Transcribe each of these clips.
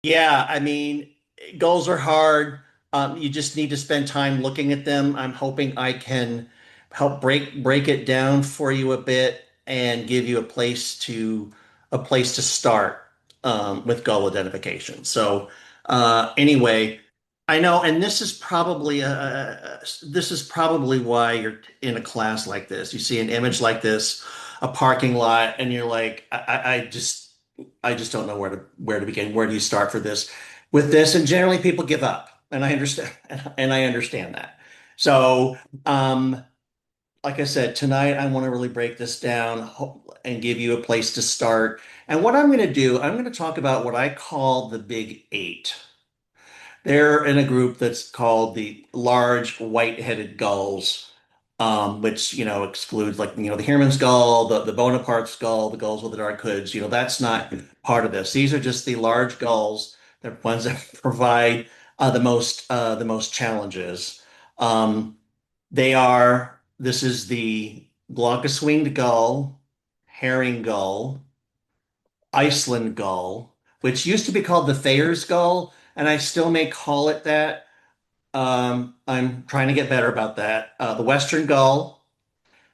Yeah, I mean, goals are hard. You just need to spend time looking at them. I'm hoping I can help break it down for you a bit and give you a place to start with goal identification. So anyway, I know, and this is probably why you're in a class like this. You see an image like this, a parking lot, and you're like, I just don't know where to begin. Where do you start for this? With this, and generally people give up, and I understand, and I understand that. So, um, like I said, tonight I want to really break this down and give you a place to start. And what I'm going to do, I'm going to talk about what I call the Big Eight. They're in a group that's called the large white-headed gulls, which excludes like the Heermann's gull, the Bonaparte's gull, the gulls with the dark hoods. That's not part of this. These are just the large gulls. They're ones that provide the most challenges. Um, they are. This is the glaucous-winged gull, herring gull, Iceland gull, which used to be called the Thayer's gull, and I still may call it that. I'm trying to get better about that. The Western gull.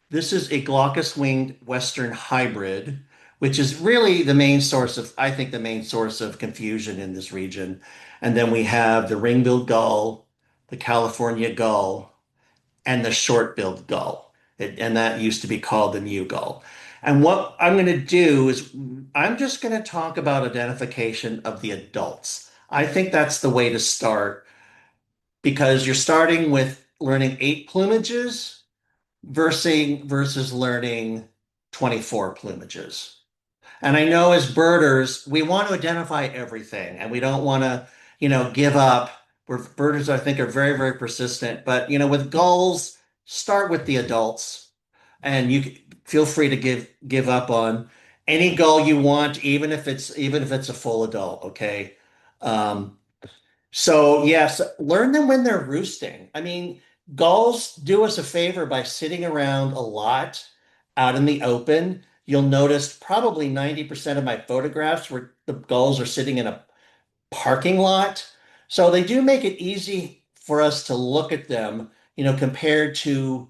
This is a glaucous-winged Western hybrid, which is really I think, the main source of confusion in this region. And then we have the ring-billed gull, the California gull, and the short-billed gull. And that used to be called the Mew gull. And what I'm going to do is I'm just going to talk about identification of the adults. I think that's the way to start because you're starting with learning eight plumages versus learning 24 plumages. And I know as birders, we want to identify everything and we don't want to, give up. Where birders, I think, are very, very persistent. But, with gulls, start with the adults and feel free to give up on any gull you want, even if it's a full adult, okay? Um, so yes, learn them when they're roosting. I mean, gulls do us a favor by sitting around a lot out in the open. You'll notice probably 90% of my photographs where the gulls are sitting in a parking lot. So they do make it easy for us to look at them, compared to,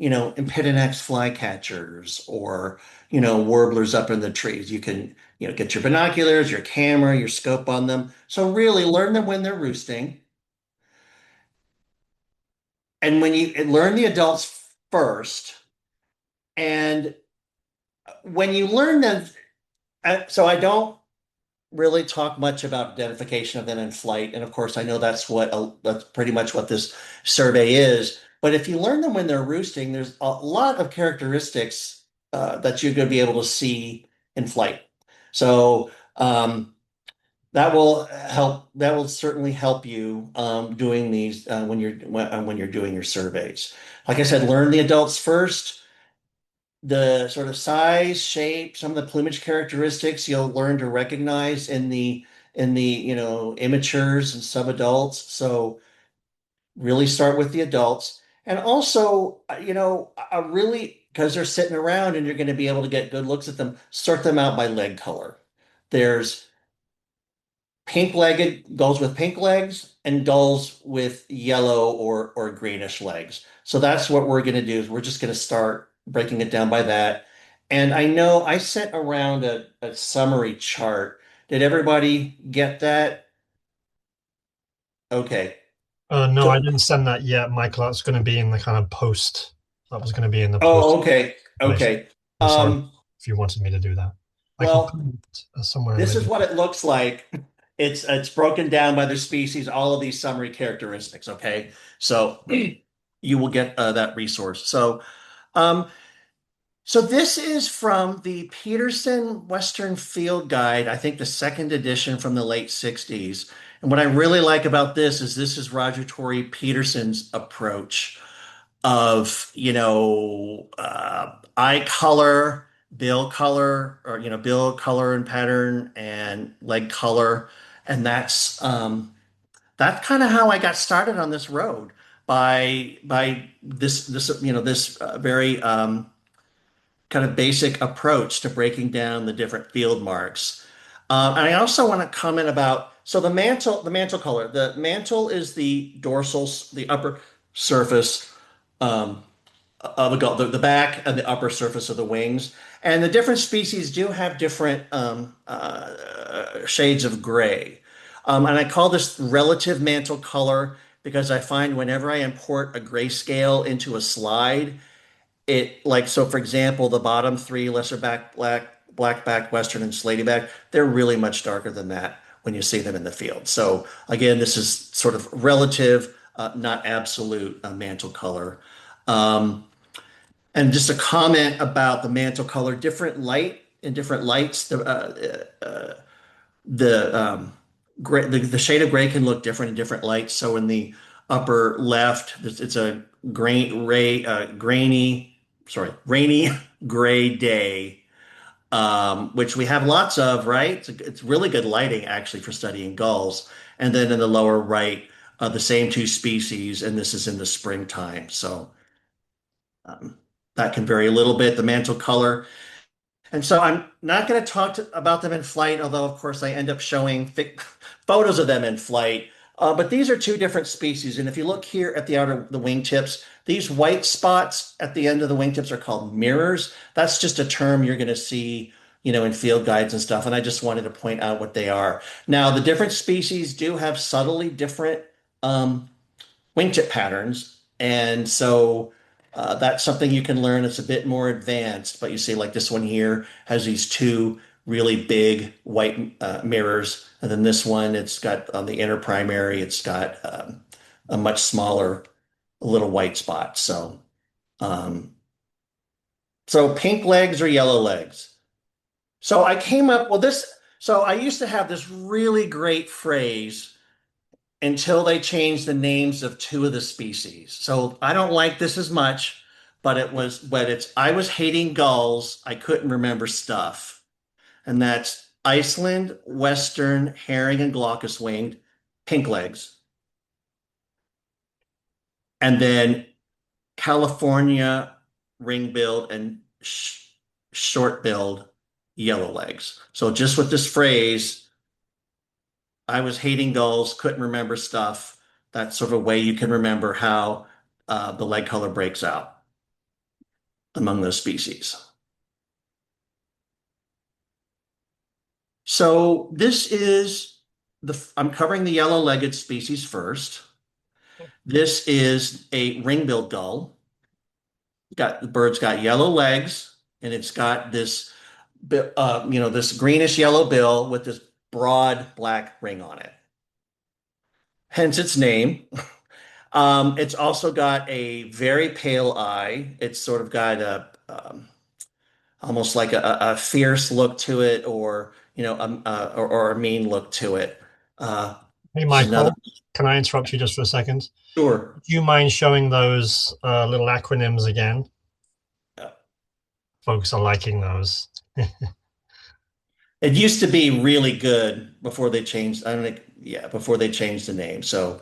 Impedinax flycatchers or, warblers up in the trees. You can, get your binoculars, your camera, your scope on them. So really learn them when they're roosting. And and learn the adults first. And when you learn them, so I don't really talk much about identification of them in flight. And of course, I know that's pretty much what this survey is. But if you learn them when they're roosting, there's a lot of characteristics that you're going to be able to see in flight. So that will help. That will certainly help you doing these when you're doing your surveys. Like I said, learn the adults first. The sort of size, shape, some of the plumage characteristics you'll learn to recognize in the immatures and subadults. So really start with the adults, and also really because they're sitting around and you're going to be able to get good looks at them. Sort them out by leg color. There's pink-legged gulls with pink legs and gulls with yellow or greenish legs. So that's what we're going to do is we're just going to start breaking it down by that. And I know I sent around a summary chart. Did everybody get that? Okay. No, I So, didn't send that yet, Michael. That's going to be in the kind of post. That was going to be in the post oh, okay. list. Okay. I'm sorry Um, if you wanted me to do that. I can put well, it somewhere this is later. what it looks like. It's broken down by their species, all of these summary characteristics, okay? So you will get that resource. Um, So this is from the Peterson Western Field Guide, I think the second edition from the late 60s. And what I really like about this is Roger Tory Peterson's approach of, eye color, bill color, or, bill color and pattern and leg color. And that's kind of how I got started on this road by this very kind of basic approach to breaking down the different field marks. And I also want to comment about So the mantle color, the mantle is the dorsal, the upper surface um, of a gull, the back and the upper surface of the wings. And the different species do have different shades of gray. And I call this relative mantle color because I find whenever I import a grayscale into a slide, it like so for example, the bottom three, lesser back black, black back, western, and slaty back, they're really much darker than that when you see them in the field. So again, this is sort of relative, not absolute mantle color. Um, and just a comment about the mantle color, different light in different lights, the gray, the shade of gray can look different in different lights. So in the upper left, it's a grainy, sorry, rainy gray day, which we have lots of, right? It's really good lighting actually for studying gulls. And then in the lower right, the same two species, and this is in the springtime. So um, that can vary a little bit. The mantle color. And so I'm not going to talk about them in flight, although of course I end up showing photos of them in flight. But these are two different species. And if you look here at the outer the wingtips, these white spots at the end of the wingtips are called mirrors. That's just a term you're going to see, in field guides and stuff. And I just wanted to point out what they are. Now, the different species do have subtly different um, wingtip patterns. And so that's something you can learn. It's a bit more advanced, but you see, like this one here has these two really big white mirrors. And then this one, it's got on the inner primary, it's got a much smaller little white spot. Um, so pink legs or yellow legs. So I came up, well, so I used to have this really great phrase until they changed the names of two of the species. So I don't like this as much, I was hating gulls. I couldn't remember stuff. And that's Iceland, Western, herring, and glaucous winged, pink legs. And then California, ring-billed, and short-billed, yellow legs. So just with this phrase, I was hating gulls, couldn't remember stuff. That's sort of a way you can remember how the leg color breaks out among those species. So this is I'm covering the yellow-legged species first. This is a ring-billed gull. The bird's got yellow legs, and it's got this greenish yellow bill with this broad black ring on it. Hence its name. It's also got a very pale eye. It's sort of got almost like a fierce look to it, or a mean look to it. Uh, Hey, this is another. Michael, can I interrupt you just for a second? Sure. Do you mind showing those little acronyms again? Uh, Folks are liking those. It used to be really good before they changed. I don't think, yeah, before they changed the name. So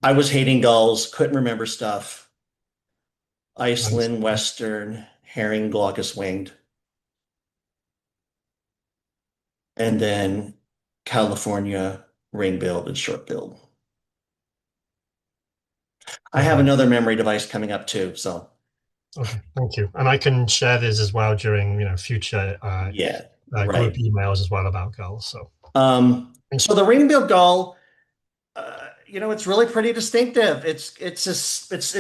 I was hating gulls, couldn't remember stuff. Nice. Iceland, Western, herring, glaucous winged, and then California, ring-billed and short-billed. I have Okay. another memory device coming up too. So Okay. Thank you. And I can share this as well during, future yeah, group right. emails as well about girls. So thank So you. the ring-billed gull, it's really pretty distinctive. It's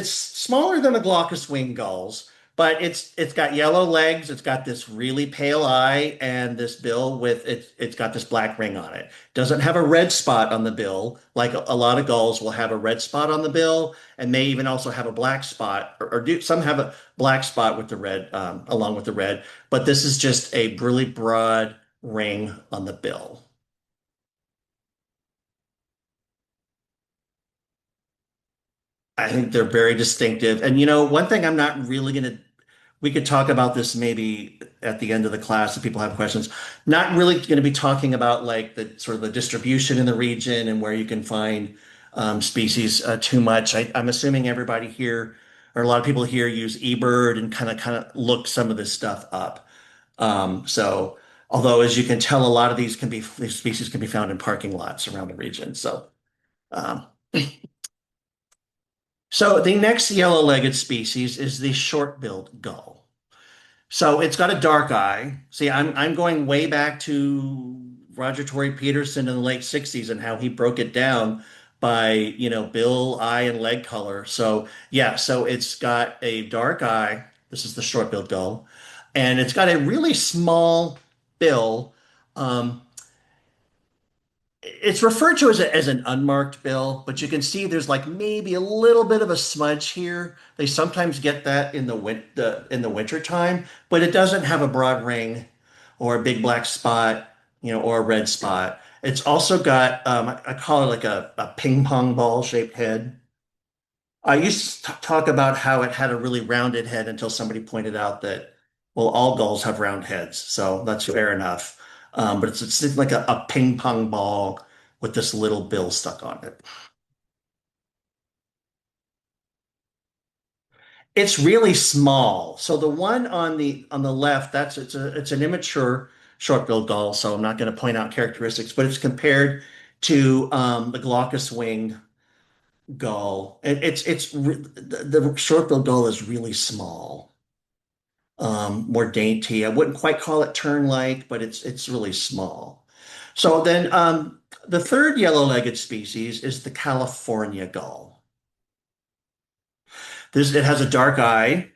smaller than the glaucous wing gulls, but it's got yellow legs. It's got this really pale eye and this bill with it's got this black ring on it. Doesn't have a red spot on the bill, like a lot of gulls will have a red spot on the bill, and may even also have a black spot, or do some have a black spot with the red along with the red. But this is just a really broad ring on the bill. I think they're very distinctive. And one thing I'm not really going to, we could talk about this maybe at the end of the class if people have questions. Not really going to be talking about like the sort of the distribution in the region and where you can find species too much. I'm assuming everybody here, or a lot of people here, use eBird and kind of look some of this stuff up. So Although, as you can tell, a lot of these species can be found in parking lots around the region. Um, so the next yellow-legged species is the short-billed gull. So it's got a dark eye. See, I'm going way back to Roger Tory Peterson in the late 60s and how he broke it down by, bill, eye, and leg color. So yeah, so it's got a dark eye. This is the short-billed gull, and it's got a really small bill. Um, it's referred to as an unmarked bill, but you can see there's like maybe a little bit of a smudge here. They sometimes get that in the winter time, but it doesn't have a broad ring or a big black spot, or a red spot. It's also got I call it like a ping pong ball shaped head. I used to talk about how it had a really rounded head until somebody pointed out that, well, all gulls have round heads, so that's fair enough. But it's like a ping pong ball with this little bill stuck on it. It's really small. So the one on the left, it's an immature short-billed gull. So I'm not going to point out characteristics, but it's compared to the glaucous-winged gull. The short-billed gull is really small. More dainty. I wouldn't quite call it tern-like, but it's really small. So then the third yellow-legged species is the California gull. It has a dark eye,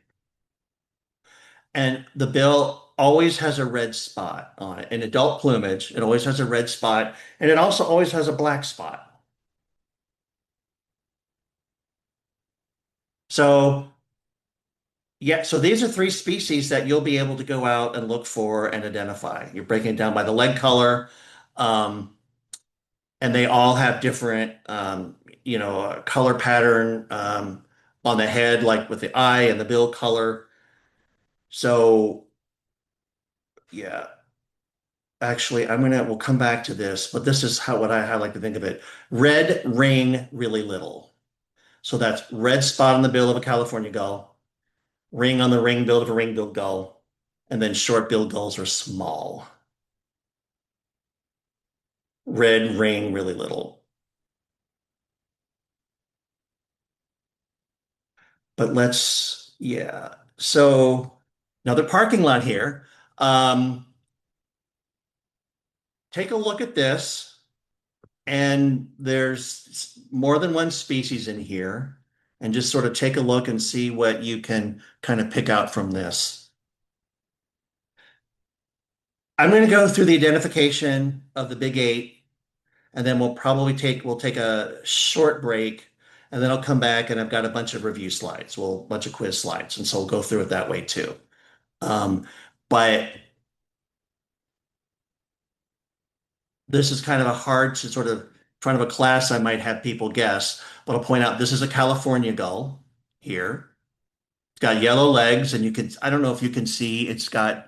and the bill always has a red spot on it. In adult plumage, it always has a red spot, and it also always has a black spot. So yeah, so these are three species that you'll be able to go out and look for and identify. You're breaking it down by the leg color, um, and they all have different, color pattern on the head, like with the eye and the bill color. So yeah, actually, we'll come back to this, but this is how I like to think of it. Red ring, really little. So that's red spot on the bill of a California gull, ring on the ring bill of a ring-billed gull, and then short-billed gulls are small. Red ring, really little. But yeah. So another parking lot here. Um, Take a look at this, and there's more than one species in here, and just sort of take a look and see what you can kind of pick out from this. I'm going to go through the identification of the big eight, and then we'll take a short break, and then I'll come back and I've got a bunch of review slides, well, a bunch of quiz slides, and so we'll go through it that way too. Um, but this is kind of a hard to sort of front of a class. I might have people guess, but I'll point out this is a California gull here. It's got yellow legs, and I don't know if you can see,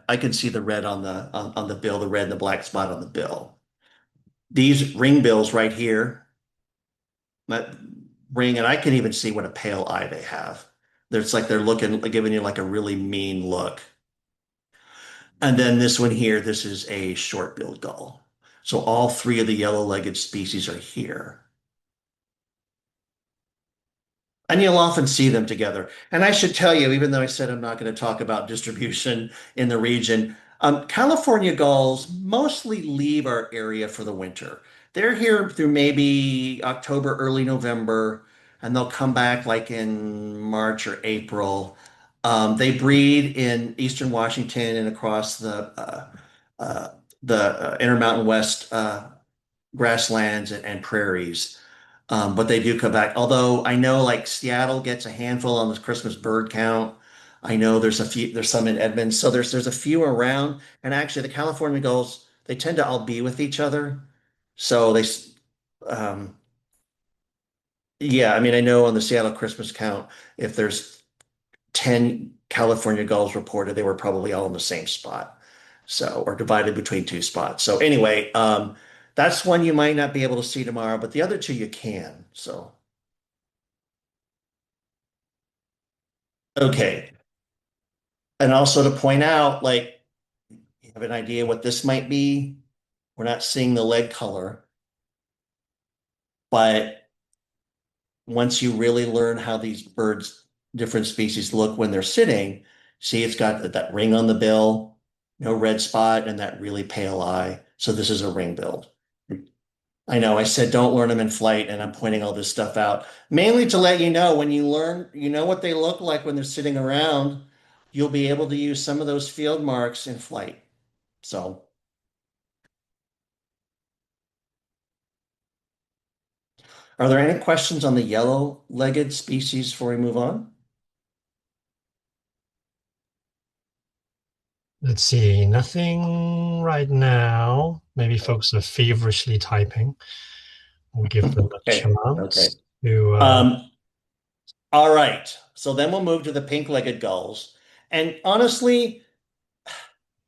I can see the red on the bill, the red and the black spot on the bill. These ring bills right here, that ring, and I can even see what a pale eye they have. It's like they're looking, like giving you like a really mean look. And then this one here, this is a short-billed gull. So all three of the yellow-legged species are here. And you'll often see them together. And I should tell you, even though I said I'm not going to talk about distribution in the region, California gulls mostly leave our area for the winter. They're here through maybe October, early November, and they'll come back like in March or April. They breed in eastern Washington and across uh, the Intermountain West grasslands and prairies. But they do come back. Although I know like Seattle gets a handful on the Christmas bird count. I know there's some in Edmonds. So there's a few around. And actually the California gulls, they tend to all be with each other. So um, yeah, I mean, I know on the Seattle Christmas count, if there's 10 California gulls reported, they were probably all in the same spot. So, or divided between two spots. So anyway, that's one you might not be able to see tomorrow, but the other two you can. So, okay. And also to point out, like, have an idea what this might be. We're not seeing the leg color, but once you really learn how these birds, different species look when they're sitting, see it's got that ring on the bill, no red spot, and that really pale eye. So this is a ring billed. I know I said don't learn them in flight, and I'm pointing all this stuff out mainly to let you know when you learn, you know what they look like when they're sitting around, you'll be able to use some of those field marks in flight. So, are there any questions on the yellow-legged species before we move on? Let's see, nothing right now. Maybe folks are feverishly typing. We'll give them a Okay, okay. chance to. Um, all right. So then we'll move to the pink-legged gulls. And honestly,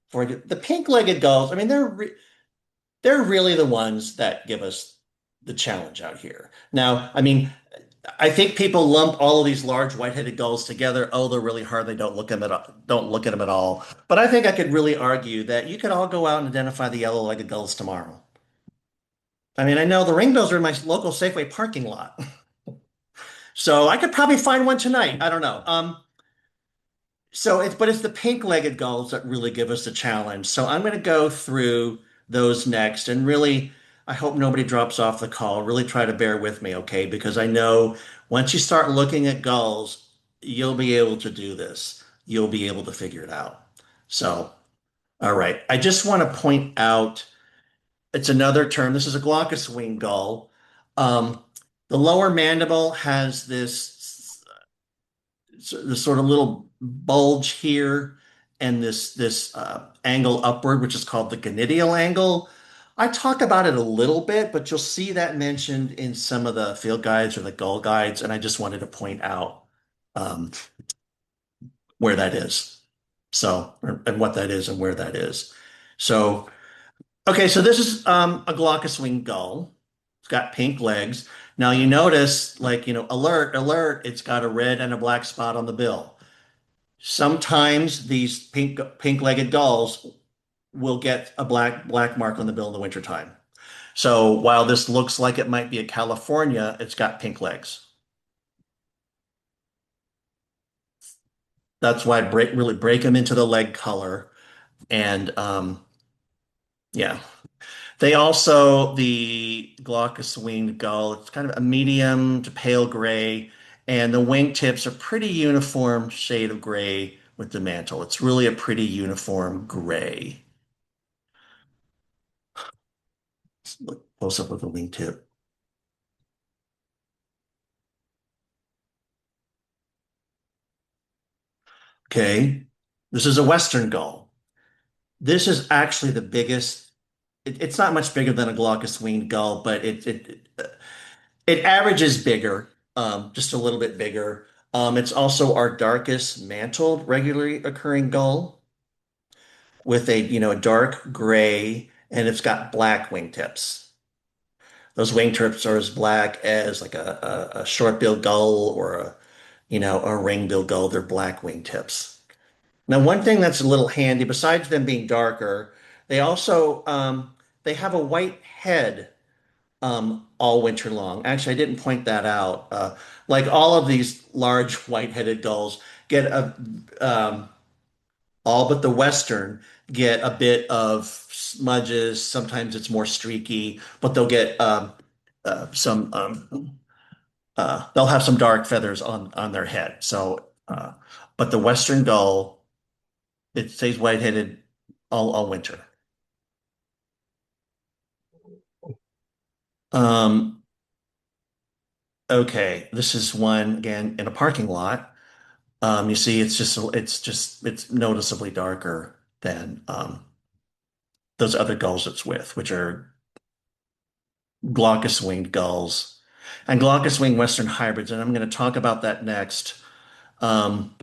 for the pink-legged gulls, I mean, they're really the ones that give us the challenge out here. Now, I mean, I think people lump all of these large white-headed gulls together. Oh, they're really hard. They don't look at them at all. But I think I could really argue that you could all go out and identify the yellow-legged gulls tomorrow. I mean, I know the ringbills are in my local Safeway parking lot, so I could probably find one tonight. I don't know. But it's the pink-legged gulls that really give us the challenge. So I'm going to go through those next, and really, I hope nobody drops off the call. Really try to bear with me, okay? Because I know once you start looking at gulls, you'll be able to do this. You'll be able to figure it out. So, all right. I just want to point out it's another term. This is a glaucous wing gull. Um, the lower mandible has this sort of little bulge here and this angle upward, which is called the gonidial angle. I talk about it a little bit, but you'll see that mentioned in some of the field guides or the gull guides, and I just wanted to point out um, where that is. So, and what that is and where that is. So, okay, so this is a glaucous wing gull. It's got pink legs. Now you notice, like, alert, alert, it's got a red and a black spot on the bill. Sometimes these pink-legged gulls will get a black mark on the bill in the wintertime. So while this looks like it might be a California, it's got pink legs. That's why really break them into the leg color. And yeah, the glaucous winged gull, it's kind of a medium to pale gray, and the wingtips are pretty uniform shade of gray with the mantle. It's really a pretty uniform gray. Look close up of the wingtip. Okay. This is a Western gull. This is actually the biggest. It's not much bigger than a glaucous winged gull, but it averages bigger, just a little bit bigger. It's also our darkest mantled regularly occurring gull with a dark gray, and it's got black wingtips. Those wingtips are as black as like a short-billed gull or a ring-billed gull. They're black wingtips. Now, one thing that's a little handy, besides them being darker, they also they have a white head all winter long. Actually, I didn't point that out. Like all of these large white-headed gulls get all but the western get a bit of smudges. Sometimes it's more streaky, but they'll get some they'll have some dark feathers on their head. So, but the western gull, it stays white-headed all winter. Um, okay, this is one again in a parking lot. You see, it's noticeably darker than those other gulls it's with, which are glaucous winged gulls and glaucous winged western hybrids. And I'm going to talk about that next. Um,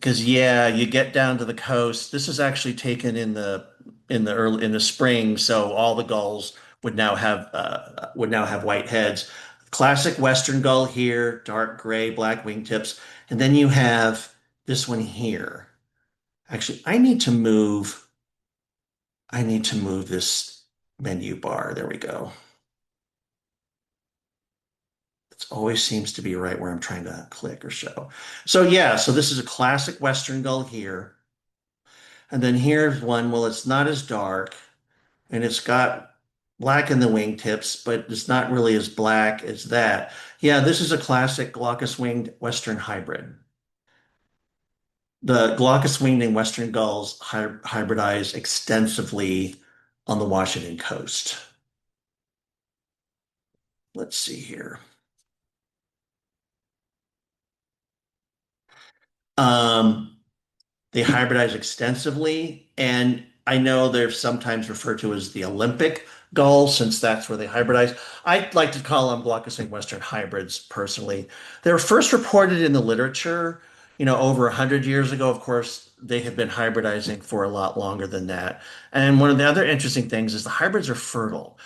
Because yeah, you get down to the coast. This is actually taken in the spring, so all the gulls would now have white heads. Classic Western gull here, dark gray, black wingtips, and then you have this one here. Actually, I need to move. I need to move this menu bar. There we go. It always seems to be right where I'm trying to click or show. So yeah, so this is a classic Western gull here. And then here's one, well, it's not as dark and it's got black in the wingtips, but it's not really as black as that. Yeah, this is a classic glaucous-winged Western hybrid. The glaucous-winged and Western gulls hybridize extensively on the Washington coast. Let's see here. Um, they hybridize extensively, and I know they're sometimes referred to as the Olympic gull, since that's where they hybridize. I like to call them glaucous and Western hybrids personally. They were first reported in the literature, over 100 years ago. Of course, they have been hybridizing for a lot longer than that. And one of the other interesting things is the hybrids are fertile.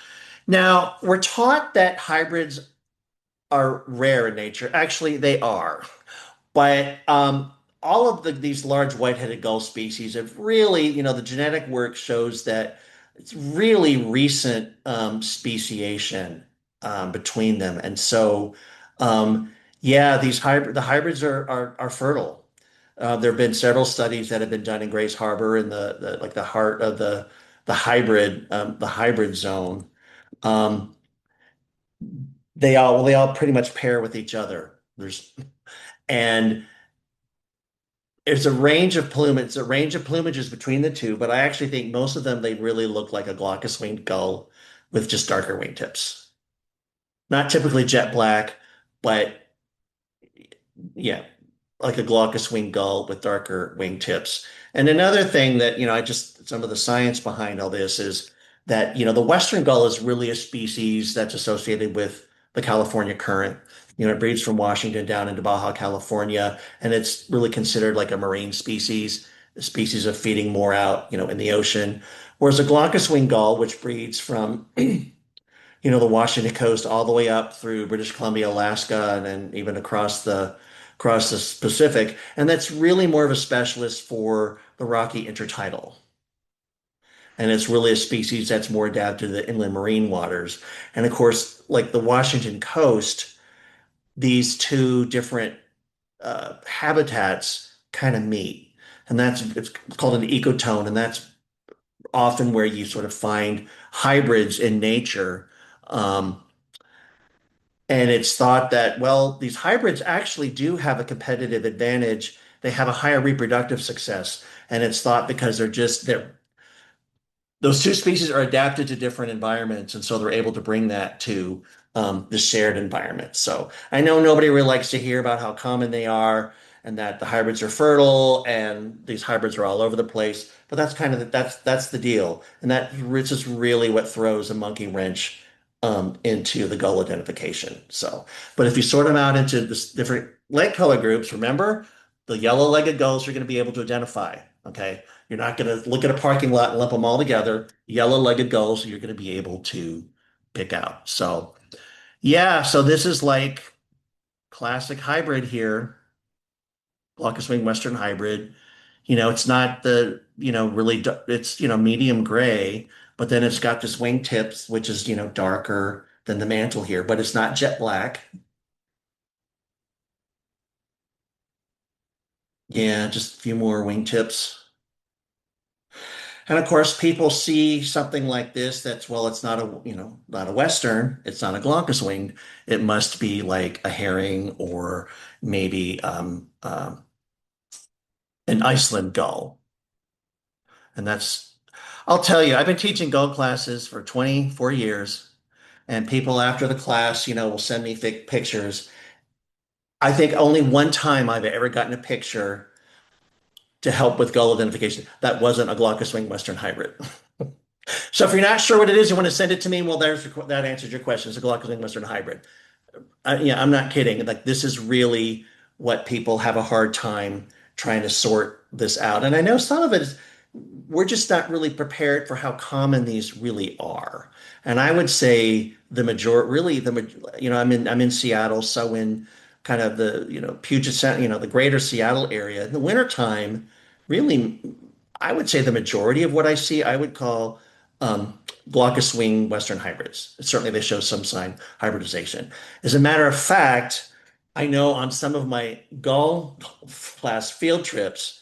Now, we're taught that hybrids are rare in nature. Actually, they are. But all of these large white-headed gull species have really, the genetic work shows that it's really recent speciation between them. And so, yeah, the hybrids are fertile. There have been several studies that have been done in Grace Harbor in the like the heart of the hybrid zone. Um, they all pretty much pair with each other. And It's a range of plumages between the two, but I actually think most of them they really look like a glaucous-winged gull with just darker wingtips. Not typically jet black, but yeah, like a glaucous-winged gull with darker wingtips. And another thing that, some of the science behind all this is that, the Western gull is really a species that's associated with the California current. It breeds from Washington down into Baja California, and it's really considered like a marine species, a species of feeding more out, in the ocean. Whereas a glaucous-winged gull, which breeds from the Washington coast all the way up through British Columbia, Alaska, and then even across the Pacific. And that's really more of a specialist for the rocky intertidal. And it's really a species that's more adapted to the inland marine waters. And of course, like the Washington coast, these two different habitats kind of meet. And it's called an ecotone, and that's often where you sort of find hybrids in nature. Um, And it's thought that, well, these hybrids actually do have a competitive advantage. They have a higher reproductive success. And it's thought because those two species are adapted to different environments, and so they're able to bring that to the shared environment. So I know nobody really likes to hear about how common they are and that the hybrids are fertile and these hybrids are all over the place, but that's the deal, and this is really what throws a monkey wrench into the gull identification. So, but if you sort them out into this different leg color groups, remember the yellow-legged gulls you're going to be able to identify. Okay. You're not going to look at a parking lot and lump them all together. Yellow-legged gulls you're going to be able to pick out. So, yeah, so this is like classic hybrid here, glaucous wing Western hybrid. It's not really, it's, medium gray, but then it's got this wing tips, which is, darker than the mantle here, but it's not jet black. Yeah, just a few more wing tips. And of course, people see something like this that's, well, it's not a Western, it's not a glaucous winged. It must be like a herring or maybe an Iceland gull. And I'll tell you, I've been teaching gull classes for 24 years, and people after the class, will send me pictures. I think only one time I've ever gotten a picture to help with gull identification that wasn't a glaucous wing Western hybrid. So if you're not sure what it is, you want to send it to me. Well, that answers your question. It's a glaucous wing Western hybrid. Yeah, I'm not kidding. Like this is really what people have a hard time trying to sort this out. And I know some of it is we're just not really prepared for how common these really are. And I would say the majority, really I'm in Seattle, so in kind of the Puget Sound, the greater Seattle area in the wintertime, really. I would say the majority of what I see, I would call glaucous wing Western hybrids. Certainly, they show some sign hybridization. As a matter of fact, I know on some of my gull class field trips,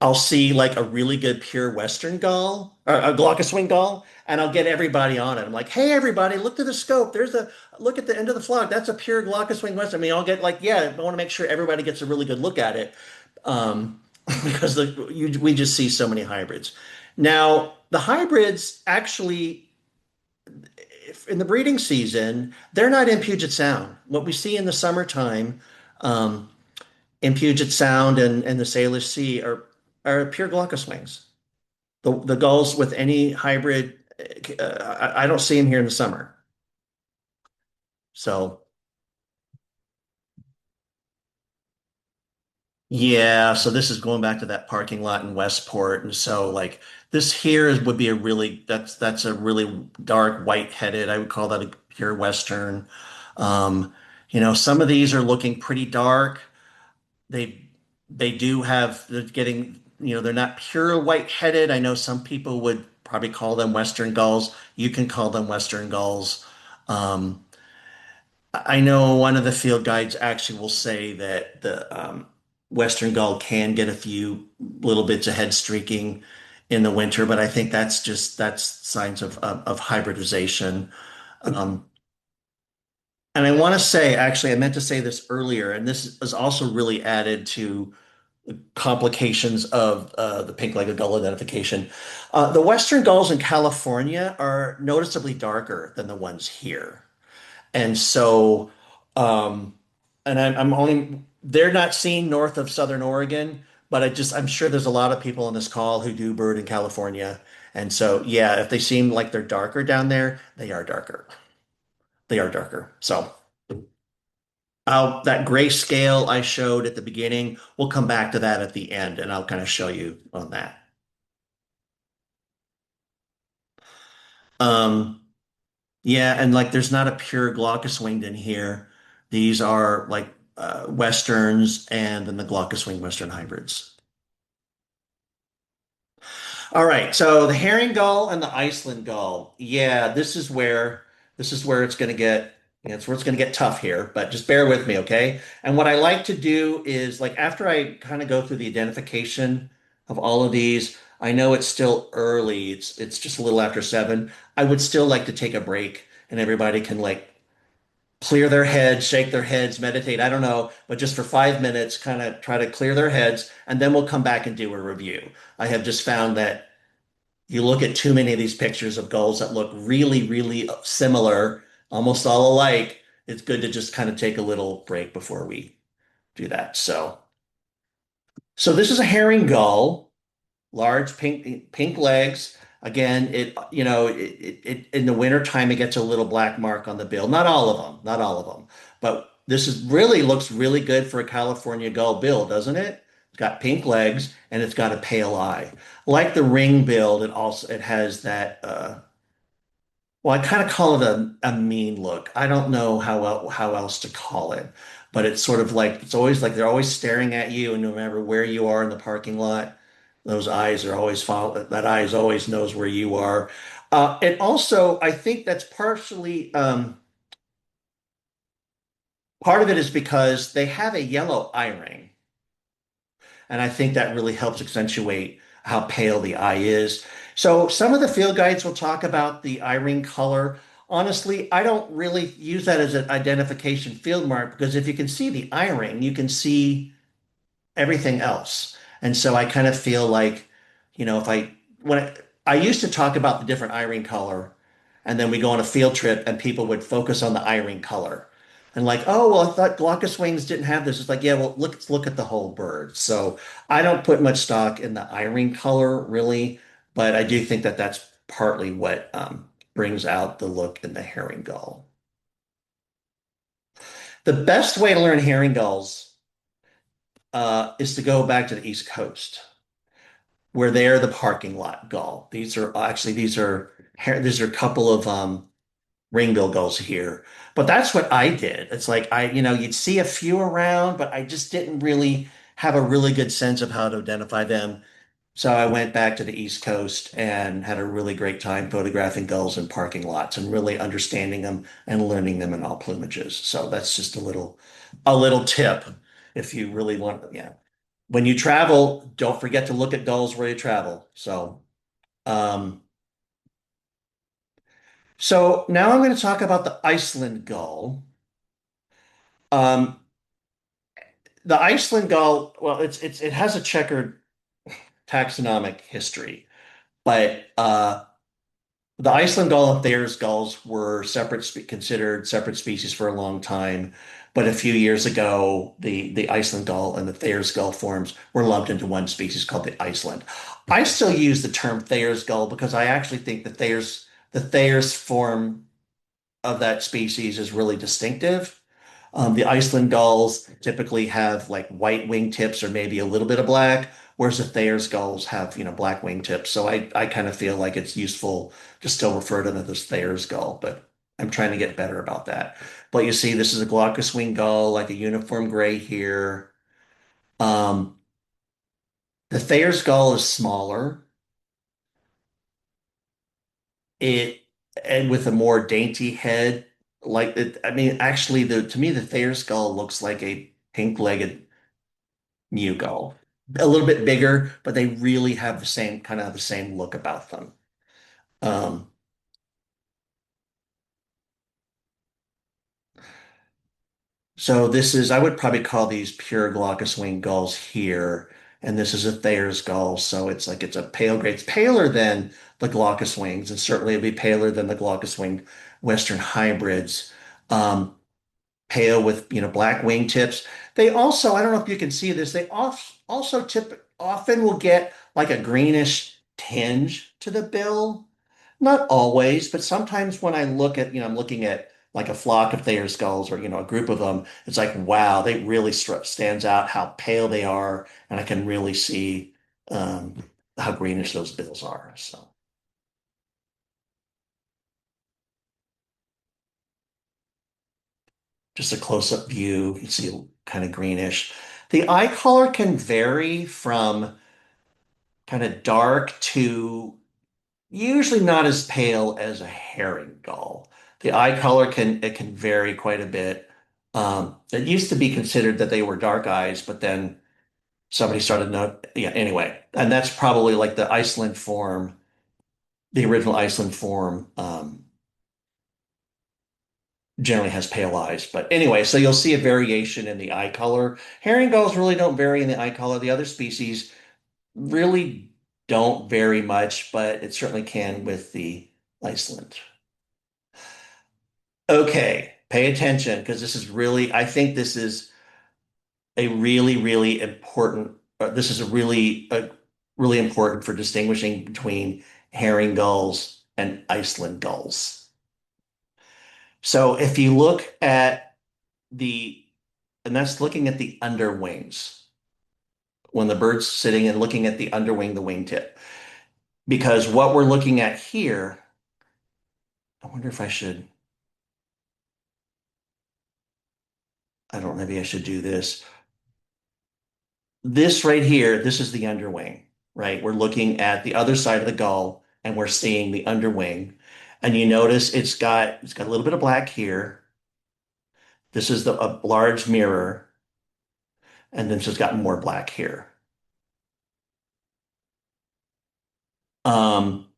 I'll see like a really good pure Western gull or a glaucous wing gull, and I'll get everybody on it. I'm like, hey, everybody, look to the scope. There's a look at the end of the flock. That's a pure glaucous wing Western. I mean, I'll get like, yeah, I want to make sure everybody gets a really good look at it um, because we just see so many hybrids. Now, the hybrids actually, in the breeding season, they're not in Puget Sound. What we see in the summertime um, in Puget Sound and the Salish Sea are pure glaucous wings. The gulls with any hybrid, I don't see them here in the summer. So yeah, so this is going back to that parking lot in Westport, and so like this here would be a really that's a really dark white-headed. I would call that a pure Western. Um, some of these are looking pretty dark. They they do have they're getting they're not pure white-headed. I know some people would probably call them Western gulls. You can call them Western gulls. Um, I know one of the field guides actually will say that the Western gull can get a few little bits of head streaking in the winter, but I think that's signs of hybridization. Um, and I want to say, actually, I meant to say this earlier, and this is also really added to the complications of the pink-legged gull identification. The Western gulls in California are noticeably darker than the ones here. And so, um, and I'm only, they're not seen north of Southern Oregon, but I'm sure there's a lot of people on this call who do bird in California. And so, yeah, if they seem like they're darker down there, they are darker. They are darker. So, that gray scale I showed at the beginning, we'll come back to that at the end, and I'll kind of show you on that. Um, Yeah, and like there's not a pure glaucous winged in here. These are like westerns and then the glaucous winged western hybrids. All right, so the herring gull and the Iceland gull. Yeah, this is where it's going to get it's where it's going to get tough here, but just bear with me, okay? And what I like to do is like after I kind of go through the identification of all of these, I know it's still early. It's just a little after 7. I would still like to take a break and everybody can like clear their heads, shake their heads, meditate. I don't know, but just for 5 minutes, kind of try to clear their heads, and then we'll come back and do a review. I have just found that you look at too many of these pictures of gulls that look really, really similar, almost all alike. It's good to just kind of take a little break before we do that. So this is a herring gull, large pink legs. Again, it in the wintertime it gets a little black mark on the bill. Not all of them, not all of them. But this is really looks really good for a California gull bill, doesn't it? It's got pink legs and it's got a pale eye. Like the ring bill, it has that well, I kind of call it a mean look. I don't know how else to call it, but it's sort of like it's always like they're always staring at you, and no matter where you are in the parking lot, those eyes are always follow. That eyes always knows where you are. And also, I think that's partially part of it is because they have a yellow eye ring. And I think that really helps accentuate how pale the eye is. So some of the field guides will talk about the eye ring color. Honestly, I don't really use that as an identification field mark because if you can see the eye ring, you can see everything else. And so I kind of feel like, if I used to talk about the different eye ring color, and then we go on a field trip and people would focus on the eye ring color. And like, oh, well, I thought glaucous wings didn't have this. It's like, yeah, well, let's look at the whole bird. So I don't put much stock in the eye ring color really, but I do think that that's partly what brings out the look in the herring gull. The best way to learn herring gulls is to go back to the East Coast, where they're the parking lot gull. These are a couple of ringbill gulls here. But that's what I did. It's like you'd see a few around, but I just didn't really have a really good sense of how to identify them. So I went back to the East Coast and had a really great time photographing gulls in parking lots and really understanding them and learning them in all plumages. So that's just a little tip if you really want, yeah. When you travel, don't forget to look at gulls where you travel. Um, so now I'm going to talk about the Iceland gull. Um, the Iceland gull, well, it has a checkered taxonomic history, but the Iceland gull and Thayer's gulls were considered separate species for a long time, but a few years ago, the Iceland gull and the Thayer's gull forms were lumped into one species called the Iceland. I still use the term Thayer's gull because I actually think the Thayer's form of that species is really distinctive. The Iceland gulls typically have like white wingtips or maybe a little bit of black, whereas the Thayer's gulls have, black wingtips. So I kind of feel like it's useful to still refer to them as Thayer's gull, but I'm trying to get better about that. But you see, this is a glaucous wing gull, like a uniform gray here. Um, the Thayer's gull is smaller. It and with a more dainty head, like it. I mean, actually, the to me, the Thayer's gull looks like a pink-legged Mugo. A little bit bigger, but they really have the same look about them. Um, so this is, I would probably call these pure glaucous wing gulls here. And this is a Thayer's gull. So it's a pale gray. It's paler than the glaucous wings, and certainly it'll be paler than the glaucous wing Western hybrids. Um, Pale with black wingtips. They also, I don't know if you can see this, they also often will get like a greenish tinge to the bill. Not always, but sometimes when I look at, I'm looking at like a flock of Thayer's gulls or a group of them, it's like wow, they really stands out how pale they are, and I can really see um, how greenish those bills are. So just a close-up view, you can see kind of greenish. The eye color can vary from kind of dark to usually not as pale as a herring gull. The eye color can vary quite a bit. It used to be considered that they were dark eyes, but then somebody started yeah, anyway. And that's probably like the Iceland form, the original Iceland form, generally has pale eyes. But anyway, so you'll see a variation in the eye color. Herring gulls really don't vary in the eye color. The other species really don't vary much, but it certainly can with the Iceland. Okay, pay attention because I think this is a really, really important, this is really important for distinguishing between herring gulls and Iceland gulls. So if you look at the, and that's looking at the underwings, when the bird's sitting and looking at the underwing, the wingtip. Because what we're looking at here, I wonder if I don't, maybe I should do this. This right here, this is the underwing, right? We're looking at the other side of the gull and we're seeing the underwing. And you notice it's got a little bit of black here. This is a large mirror, and then it's got more black here. Um,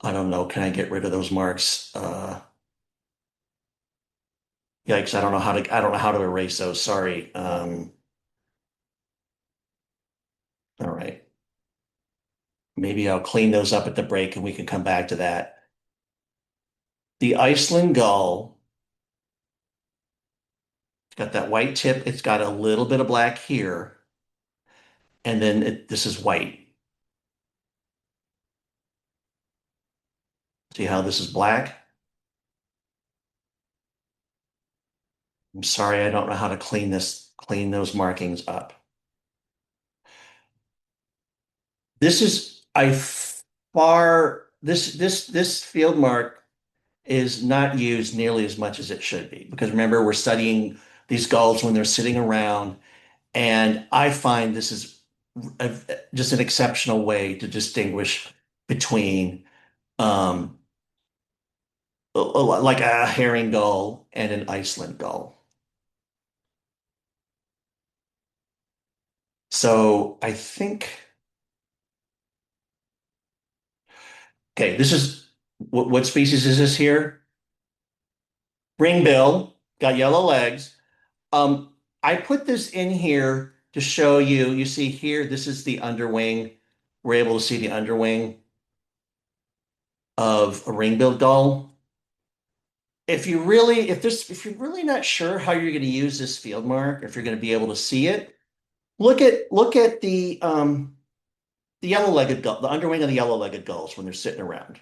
I don't know. Can I get rid of those marks? Yikes, I don't know how to erase those. Sorry. All right. Maybe I'll clean those up at the break and we can come back to that. The Iceland gull, it's got that white tip. It's got a little bit of black here. And then this is white. See how this is black? I'm sorry, I don't know how to clean those markings up. This is I far this field mark is not used nearly as much as it should be because remember we're studying these gulls when they're sitting around, and I find this is a, just an exceptional way to distinguish between um, like a herring gull and an Iceland gull. So I think, okay, this is what species is this here? Ringbill, got yellow legs. Um, I put this in here to show you. You see here, this is the underwing. We're able to see the underwing of a ring-billed gull. If you're really not sure how you're going to use this field mark, if you're going to be able to see it, look at the yellow-legged gull, the underwing of the yellow-legged gulls when they're sitting around,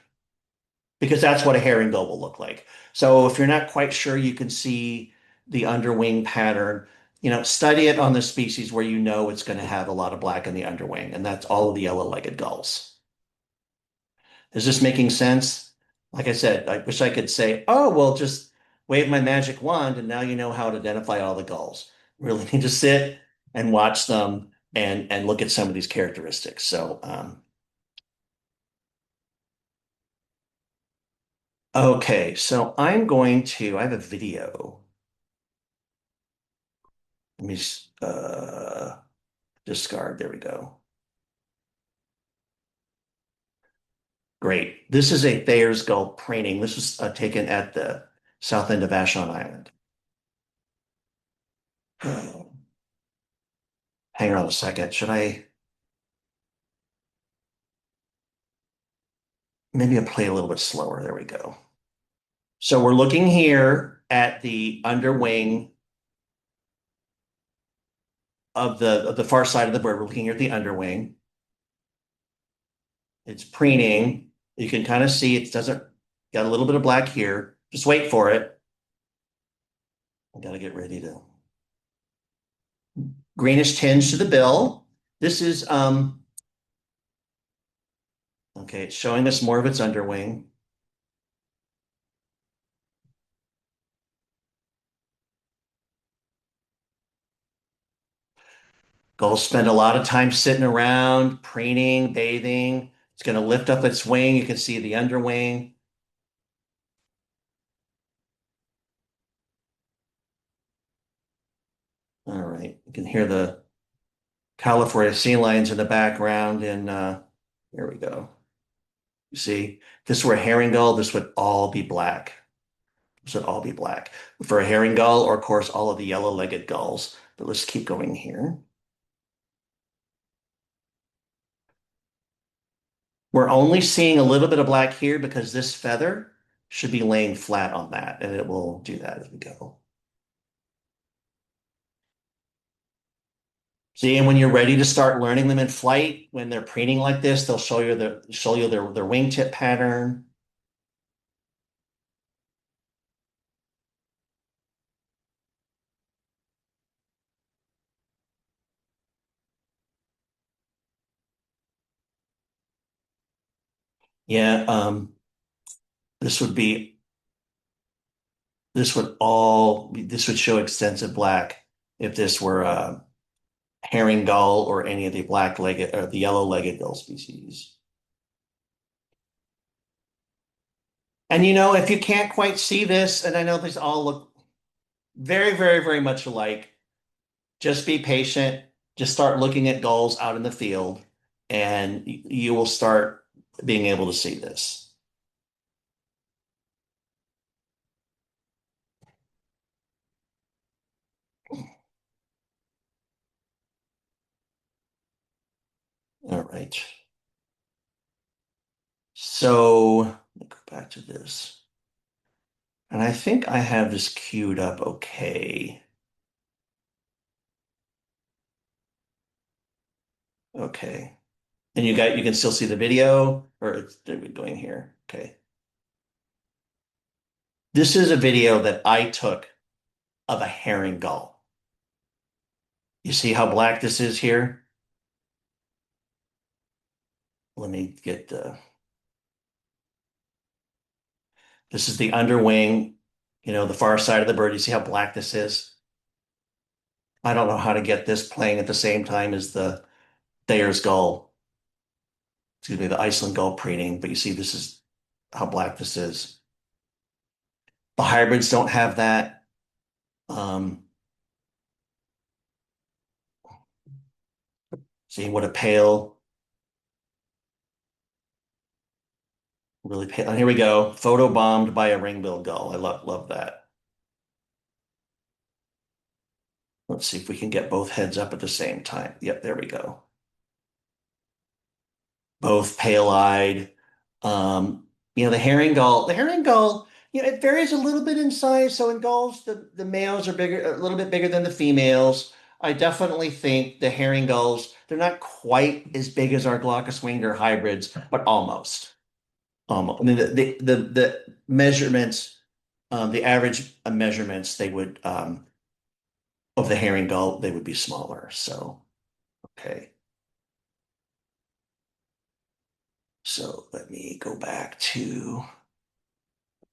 because that's what a herring gull will look like. So if you're not quite sure you can see the underwing pattern, study it on the species where you know it's going to have a lot of black in the underwing, and that's all of the yellow-legged gulls. Is this making sense? Like I said, I wish I could say, oh, well, just wave my magic wand and now you know how to identify all the gulls. Really need to sit and watch them and look at some of these characteristics. So, okay, so I have a video. Let me discard. There we go. Great. This is a Thayer's gull preening. This was taken at the south end of Vashon Island. Hang on a second. Should I maybe I'll play a little bit slower? There we go. So we're looking here at the underwing of the far side of the bird. We're looking here at the underwing. It's preening. You can kind of see it doesn't got a little bit of black here. Just wait for it. I got to get ready to greenish tinge to the bill. This is okay, it's showing us more of its underwing. Gulls spend a lot of time sitting around, preening, bathing. It's going to lift up its wing. You can see the underwing. All right. You can hear the California sea lions in the background. And here we go. You see, this were a herring gull. This would all be black. This would all be black. For a herring gull, or of course, all of the yellow-legged gulls. But let's keep going here. We're only seeing a little bit of black here because this feather should be laying flat on that, and it will do that as we go. See, and when you're ready to start learning them in flight, when they're preening like this, they'll show you their wingtip pattern. Yeah, this would be this would show extensive black if this were a herring gull or any of the black-legged or the yellow-legged gull species. And if you can't quite see this, and I know these all look very, very, very much alike, just be patient. Just start looking at gulls out in the field, and you will start being able to see this. All right. So let me go back to this. And I think I have this queued up okay. Okay. And you can still see the video, or it's going here. Okay. This is a video that I took of a herring gull. You see how black this is here? Let me get this is the underwing, the far side of the bird. You see how black this is? I don't know how to get this playing at the same time as the Thayer's gull, excuse me, the Iceland gull preening, but you see this is how black this is. The hybrids don't have that. Um, See what a pale, really pale. And here we go. Photo bombed by a ring-billed gull. I love that. Let's see if we can get both heads up at the same time. Yep, there we go. Both pale-eyed. Um, the herring gull, it varies a little bit in size. So in gulls, the males are bigger, a little bit bigger than the females. I definitely think the herring gulls, they're not quite as big as our glaucous-winged or hybrids, but almost. I mean, the measurements, the average measurements, they would of the herring gull, they would be smaller. So, okay. So let me go back to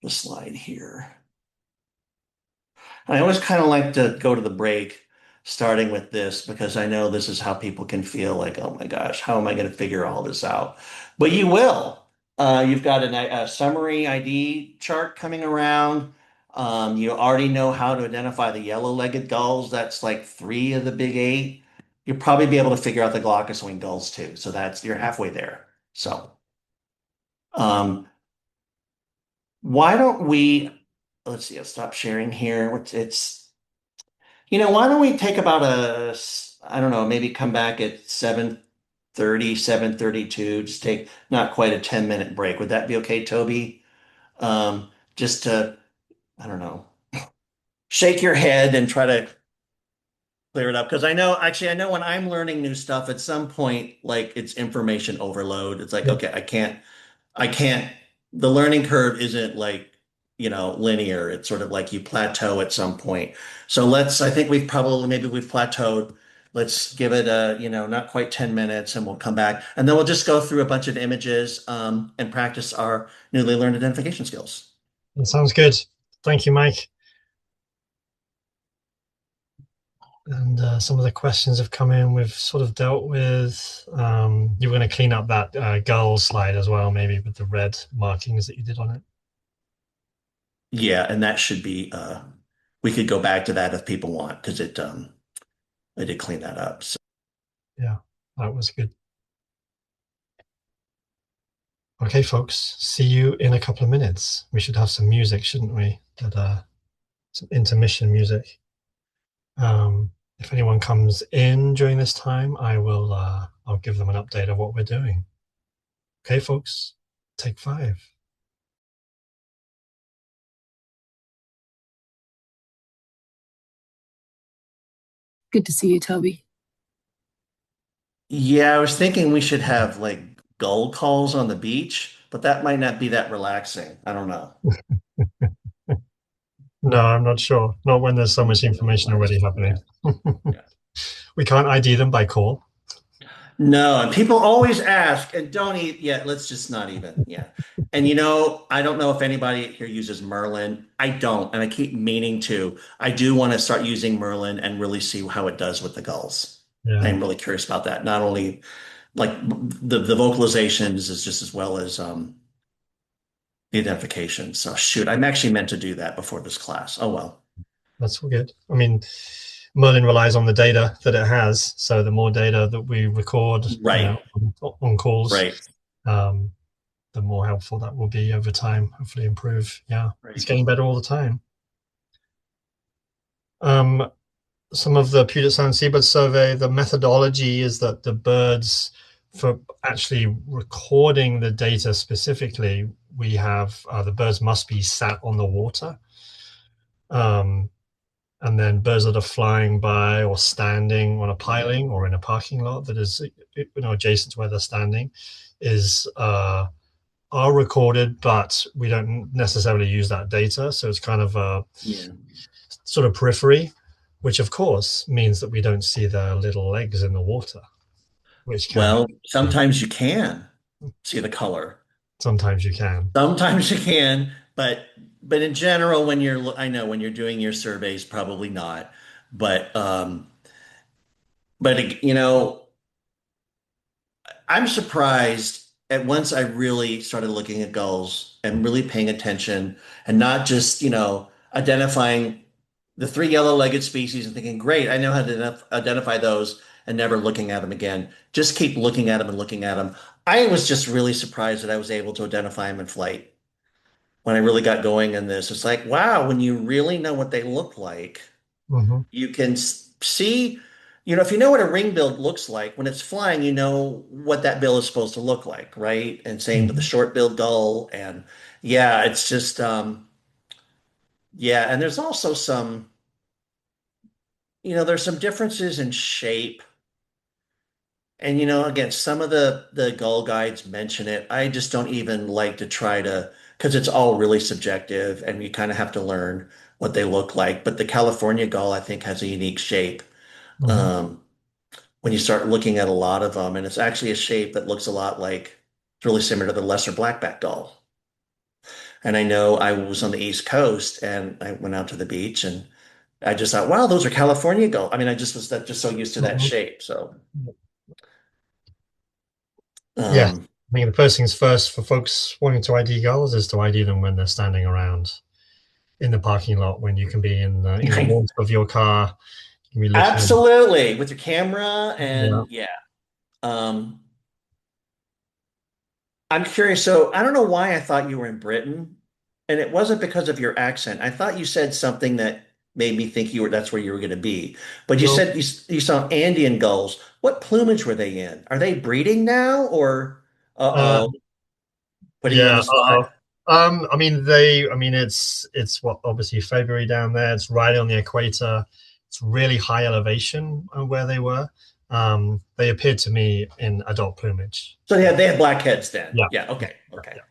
the slide here. I always kind of like to go to the break starting with this because I know this is how people can feel like, oh my gosh, how am I going to figure all this out? But you will. You've got a summary ID chart coming around. You already know how to identify the yellow-legged gulls. That's like three of the big eight. You'll probably be able to figure out the glaucous-winged gulls too. So you're halfway there. So, um, why don't we, let's see, I'll stop sharing here. Why don't we take about I don't know, maybe come back at 7:30, 7:32, just take not quite a 10-minute break. Would that be okay, Toby? Just to, I don't know, shake your head and try to clear it up. Because I know when I'm learning new stuff, at some point, like it's information overload. It's like, Yep. okay, I can't, the learning curve isn't like, linear. It's sort of like you plateau at some point. So I think maybe we've plateaued. Let's give it not quite 10 minutes and we'll come back. And then we'll just go through a bunch of images, and practice our newly learned identification skills. That sounds good. Thank you, Mike. And some of the questions have come in. We've sort of dealt with. You were going to clean up that gull slide as well, maybe with the red markings that you did on it. Yeah, and that should be, we could go back to that if people want, because I did clean that up. So, Yeah, that was good. Okay, folks, see you in a couple of minutes. We should have some music, shouldn't we? Some intermission music. If anyone comes in during this time, I'll give them an update of what we're doing. Okay, folks, take 5. Good to see you, Toby. yeah, I was thinking we should have like gull calls on the beach, but that might not be that relaxing. I don't know. No, I'm not sure. Not when there's so Maybe much it's more information already relaxing. happening. Yeah. Yeah. We can't ID them by call. No, and people always ask, and don't eat yet. Let's just not even. Yeah. And I don't know if anybody here uses Merlin. I don't, and I keep meaning to. I do want to start using Merlin and really see how it does with the gulls. Yeah, I'm really curious about that. Not only like the vocalizations is just as well as the identification. So shoot, I'm actually meant to do that before this class. Oh well. that's all good. I mean, Merlin relies on the data that it has. So the more data that we record, Right. on calls, Right. um, the more helpful that will be over time. Hopefully, improve. Yeah, it's Right. getting better all the time. Um, some of the Puget Sound Seabird Survey, the methodology is that the birds, for actually recording the data specifically, we have the birds must be sat on the water. And then birds that are flying by or standing on a piling or in a parking lot that is adjacent to where they're standing is are recorded, but we don't necessarily use that data. So it's kind of a Yeah. sort of periphery, which of course means that we don't see their little legs in the water, which can Well, be, sometimes you can see the color. sometimes you can. Sometimes you can, but in general, I know when you're doing your surveys, probably not. But but I'm surprised at once I really started looking at gulls and really paying attention and not just, identifying the three yellow-legged species and thinking, great, I know how to identify those and never looking at them again. Just keep looking at them and looking at them. I was just really surprised that I was able to identify them in flight when I really got going in this. It's like, wow, when you really know what they look like, Hmm. you can see, if you know what a ring bill looks like, when it's flying, you know what that bill is supposed to look like, right? And same with the Hmm. short-billed gull. And yeah, it's just, yeah. And there's also some, there's some differences in shape. And, again, some of the gull guides mention it. I just don't even like to try to, because it's all really subjective and you kind of have to learn what they look like. But the California gull, I think, has a unique shape. Hmm. Um, when you start looking at a lot of them, and it's actually a shape that looks a lot like it's really similar to the lesser blackback gull. And I know I was on the East Coast and I went out to the beach and I just thought, wow, those are California gull. I mean, I just was just so used to that Hmm. shape. So, Yeah. um, I mean, the first things first for folks wanting to ID gulls is to ID them when they're standing around in the parking lot when you can be in the warmth of your car. You can be looking. absolutely with your camera Yeah. and yeah. Um, I'm curious. So I don't know why I thought you were in Britain, and it wasn't because of your accent. I thought you said something that made me think that's where you were going to be. But you No. said you saw Andean gulls. What plumage were they in? Are they breeding now, or Uh, uh-oh, putting you on yeah. the spot? I mean, it's what obviously February down there. It's right on the equator. It's really high elevation where they were. They appeared to me in adult plumage. So they had black heads then. Yeah, Yeah, yeah, okay, yeah, okay. yeah.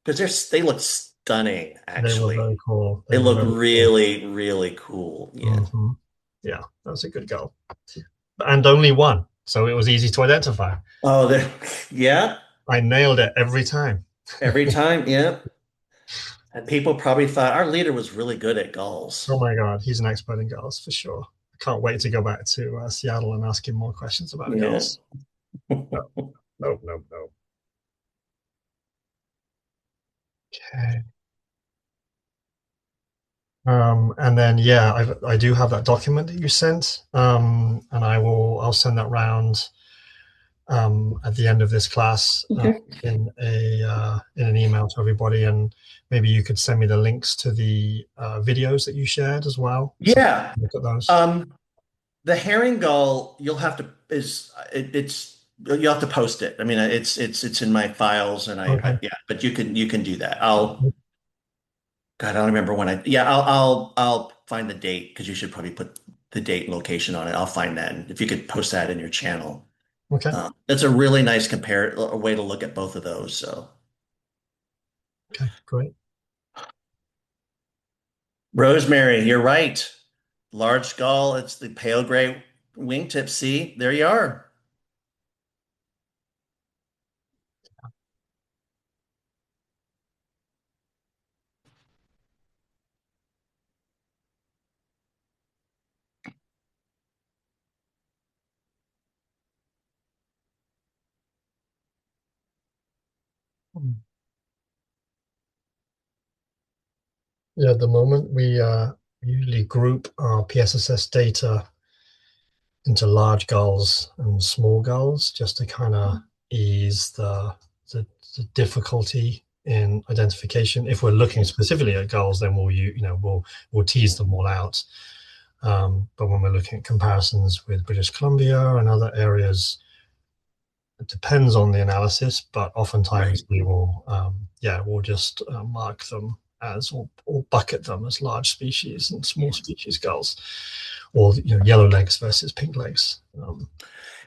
Because they look stunning, They were actually. very cool. They They were look very cool. really, really cool. Yeah. Hmm. Yeah, that was a good goal, and only one, so it was easy to identify. Oh, yeah. I nailed it every time. Every time, yeah. And people probably thought our leader was really good at Oh gulls. my God, he's an expert in girls for sure. I can't wait to go back to Seattle and ask him more questions about Yeah. girls. No, no, no, no. Okay. And then yeah, I do have that document that you sent, and I'll send that round at the end of this class Okay. in an email to everybody, and maybe you could send me the links to the videos that you shared as well, so I Yeah. can look at those. Um, the herring gull, you'll have to is it, it's you'll have to post it. I mean, it's in my files, and I Okay. yeah, but you can do that. God, I don't remember when yeah, I'll find the date because you should probably put the date and location on it. I'll find that, and if you could post that in your channel, Okay. that's a really nice compare a way to look at both of those. So. Okay. Great. Rosemary, you're right. Large skull, it's the pale gray wingtip. See, there you are. Yeah, at the moment we usually group our PSSS data into large gulls and small gulls just to kind of ease the, the difficulty in identification. If we're looking specifically at gulls, then we'll tease them all out. But when we're looking at comparisons with British Columbia and other areas, it depends on the analysis, but Right. oftentimes we will, yeah, we'll just mark them as or bucket them as large species and small species gulls, or yellow legs versus pink legs.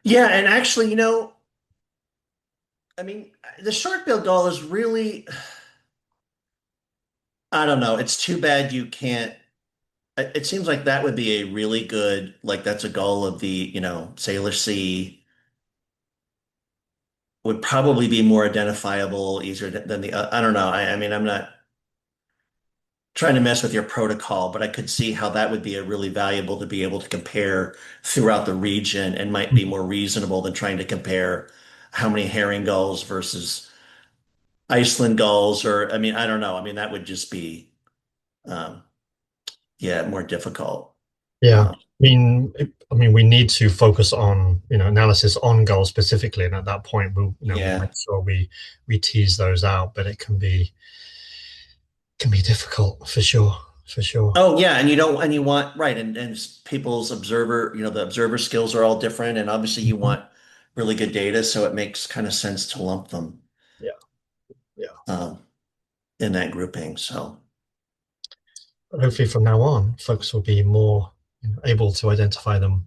Yeah, and actually, I mean, the short-billed gull is really, I don't know. It's too bad you can't. It seems like that would be a really good, like that's a gull of the, Salish Sea would probably be more identifiable, easier than the, I don't know. I mean, I'm not trying to mess with your protocol, but I could see how that would be a really valuable to be able to compare throughout the region and might be more reasonable than trying to compare. how many herring gulls versus Iceland gulls, or I mean, I don't know. I mean, that would just be um, yeah, more difficult. Yeah. Um, I mean, we need to focus on, analysis on goals specifically, and at that point, we'll yeah. make sure we tease those out. But it can be difficult for sure, for sure. Oh yeah, and you don't and you want right, and people's observer, the observer skills are all different, and obviously you Mhm. want really good data, so it makes kind of sense to lump them Yeah, yeah. um, in that grouping. So But hopefully, from now on, folks will be more able to identify them.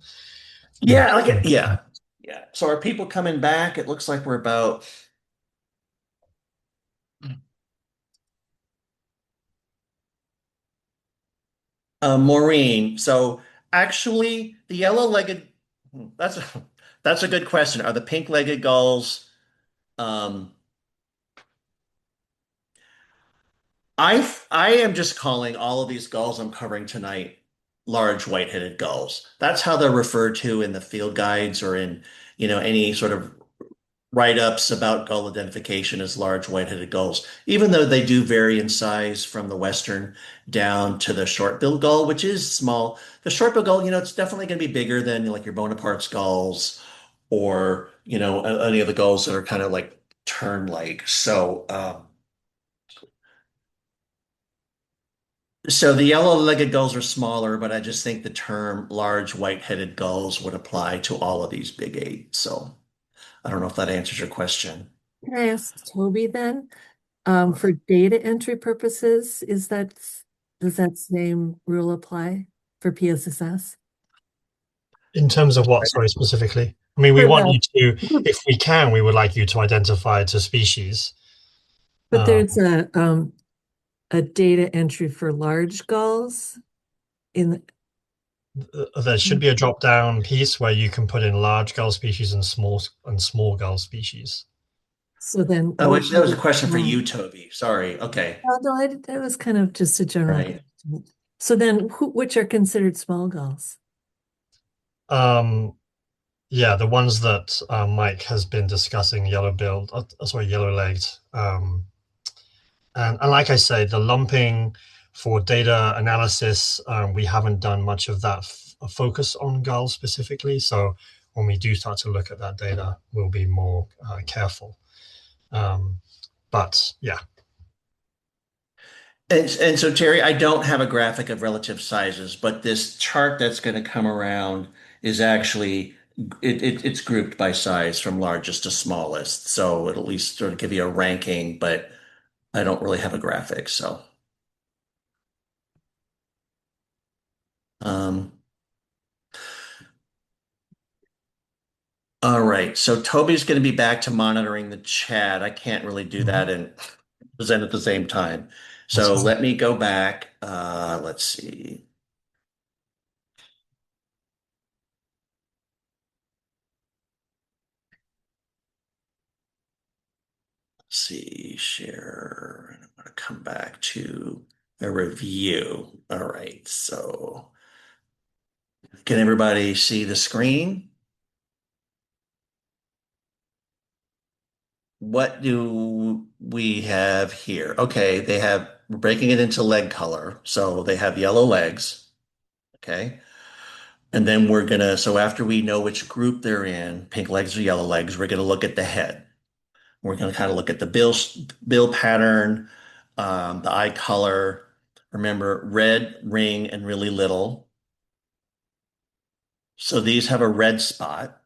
yeah, like Sooner. yeah, yeah. So are people coming back? It looks like we're about Maureen. So actually, the yellow-legged that's a, that's a good question. Are the pink-legged gulls? Um, I am just calling all of these gulls I'm covering tonight large white-headed gulls. That's how they're referred to in the field guides or in, any sort of write-ups about gull identification as large white-headed gulls, even though they do vary in size from the western down to the short-billed gull, which is small. The short-billed gull, it's definitely going to be bigger than like your Bonaparte's gulls or, any of the gulls that are kind of like tern-like. So the yellow-legged gulls are smaller, but I just think the term large white-headed gulls would apply to all of these big eight. So I don't know if that answers your question. Can I ask Toby then, for data entry purposes, does that same rule apply for PSSS? In terms of what, sorry, specifically? I mean, we For want the, you to, if we can, we would like you to identify to species. but Um, there's a data entry for large gulls in there should be a drop-down piece where you can put in large gull species and small gull species. so then Oh, what that was a would, question for you, Toby. Sorry. Okay. oh, no, that was kind of just a general Right. question. So then which are considered small gulls? Um, yeah, the ones that Mike has been discussing, yellow-billed, yellow-legged. And like I say, the lumping for data analysis, we haven't done much of that focus on gulls specifically. So when we do start to look at that data, we'll be more careful. But yeah. And so, Terry, I don't have a graphic of relative sizes, but this chart that's going to come around is actually it's grouped by size from largest to smallest. So it'll at least sort of give you a ranking, but I don't really have a graphic. So, um, all right. So Toby's going to be back to monitoring the chat. I can't really do Mhm. that and present at the same time. That's So fine. let me go back. Let's see. Let's see, share. And I'm going to come back to a review. All right. So can everybody see the screen? What do we have here? Okay, we're breaking it into leg color. So they have yellow legs. Okay. And then so after we know which group they're in, pink legs or yellow legs, we're going to look at the head. We're going to kind of look at the bill pattern, the eye color. Remember, red, ring, and really little. So these have a red spot,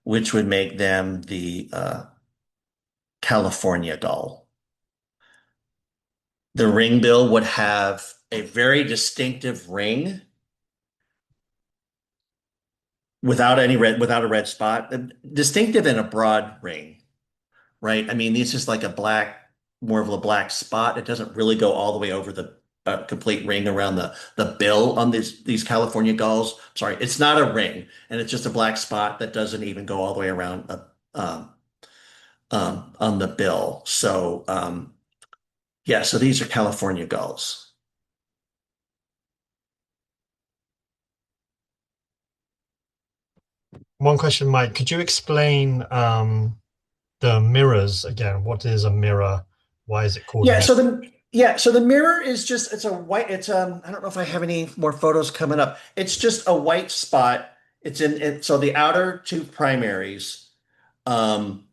which would make them the California gull. The ring bill would have a very distinctive ring without a red spot, distinctive in a broad ring, right? I mean, it's just like more of a black spot. It doesn't really go all the way over the complete ring around the bill on these California gulls. Sorry, it's not a ring, and it's just a black spot that doesn't even go all the way around on the bill. So yeah, so these are California gulls. One question, Mike, could you explain the mirrors again? What is a mirror? Why is it called a Yeah, mirror? so the mirror is just it's a white it's I don't know if I have any more photos coming up. It's just a white spot. It's in it so the outer two primaries. Um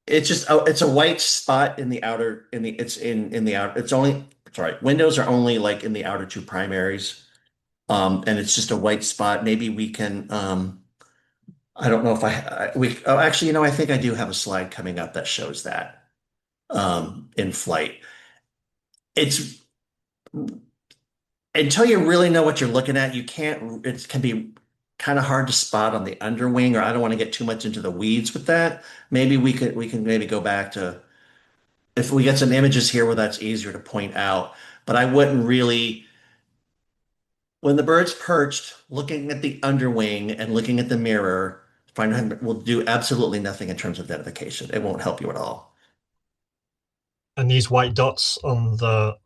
it's just it's a white spot in the outer in the it's in the outer it's only sorry, windows are only like in the outer two primaries. And it's just a white spot. Maybe we can I don't know if we oh actually I think I do have a slide coming up that shows that in flight. It's until you really know what you're looking at, you can't, it can be kind of hard to spot on the underwing, or I don't want to get too much into the weeds with that. Maybe we can maybe go back to if we get some images here where that's easier to point out. But I wouldn't really, when the bird's perched, looking at the underwing and looking at the mirror, find will do absolutely nothing in terms of identification. It won't help you at all. And these white dots on the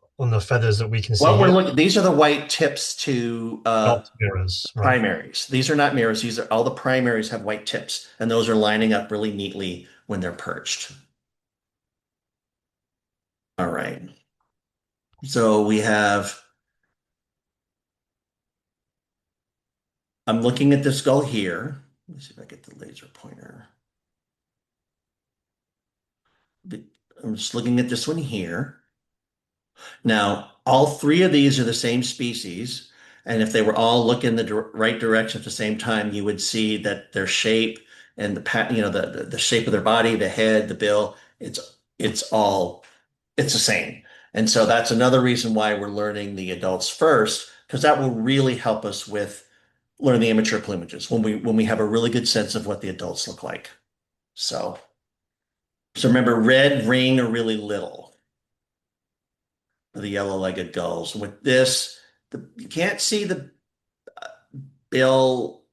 feathers that we can see What we're here, looking, these are the white tips to not mirrors, right? primaries. These are not mirrors. These are all the primaries have white tips, and those are lining up really neatly when they're perched. All right. So we have, I'm looking at this gull here. Let me see if I get the laser pointer. I'm just looking at this one here. Now, all three of these are the same species. And if they were all looking the right direction at the same time, you would see that their shape and the shape of their body, the head, the bill, it's all it's the same. And so that's another reason why we're learning the adults first, because that will really help us with learning the immature plumages when we have a really good sense of what the adults look like. So so remember, red ring are really little for the yellow-legged gulls. With this, you can't see the bill.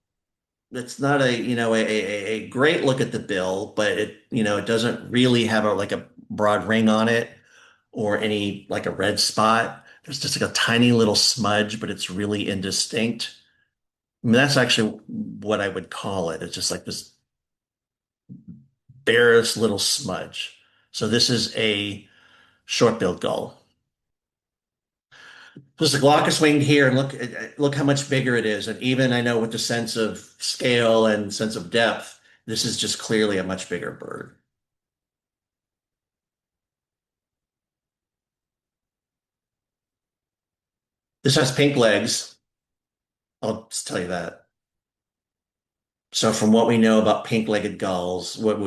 It's not a great look at the bill, but it doesn't really have like a broad ring on it or any like a red spot. There's just like a tiny little smudge, but it's really indistinct. I mean, that's actually what I would call it. It's just like this barest little smudge. So this is a short-billed gull. There's a glaucous wing here, and look how much bigger it is. And even I know with the sense of scale and sense of depth, this is just clearly a much bigger bird. This has pink legs. I'll just tell you that. So from what we know about pink-legged gulls, what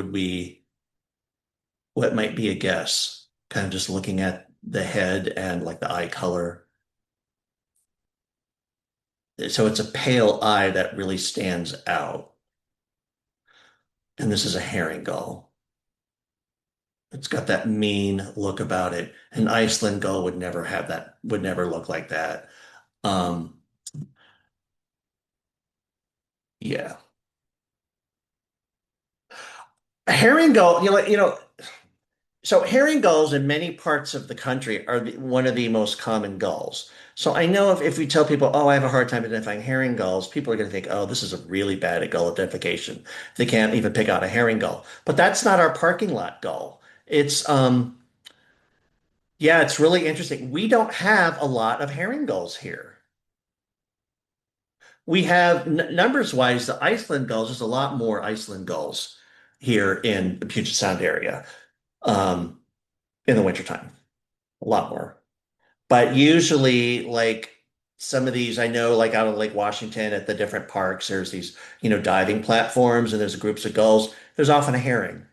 might be a guess? Kind of just looking at the head and like the eye color. So it's a pale eye that really stands out. And this is a herring gull. It's got that mean look about it. An Iceland gull would never have that, would never look like that. Um, yeah. A herring gull, so herring gulls in many parts of the country are one of the most common gulls. So I know if we tell people, oh, I have a hard time identifying herring gulls, people are going to think, oh, this is a really bad at gull identification. They can't even pick out a herring gull. But that's not our parking lot gull. Yeah, it's really interesting. We don't have a lot of herring gulls here. We have numbers wise, the Iceland gulls, there's a lot more Iceland gulls here in the Puget Sound area um, in the wintertime, a lot more. But usually, like some of these, I know, like out of Lake Washington at the different parks, there's these, diving platforms and there's groups of gulls. There's often a herring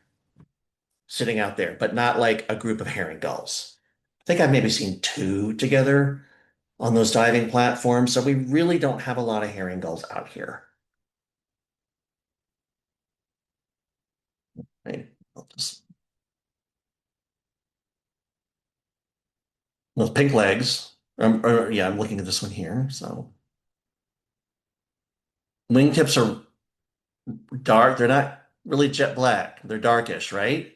sitting out there, but not like a group of herring gulls. I think I've maybe seen two together on those diving platforms. So we really don't have a lot of herring gulls out here. Right? Those pink legs. Yeah, I'm looking at this one here. So wingtips are dark. They're not really jet black. They're darkish, right?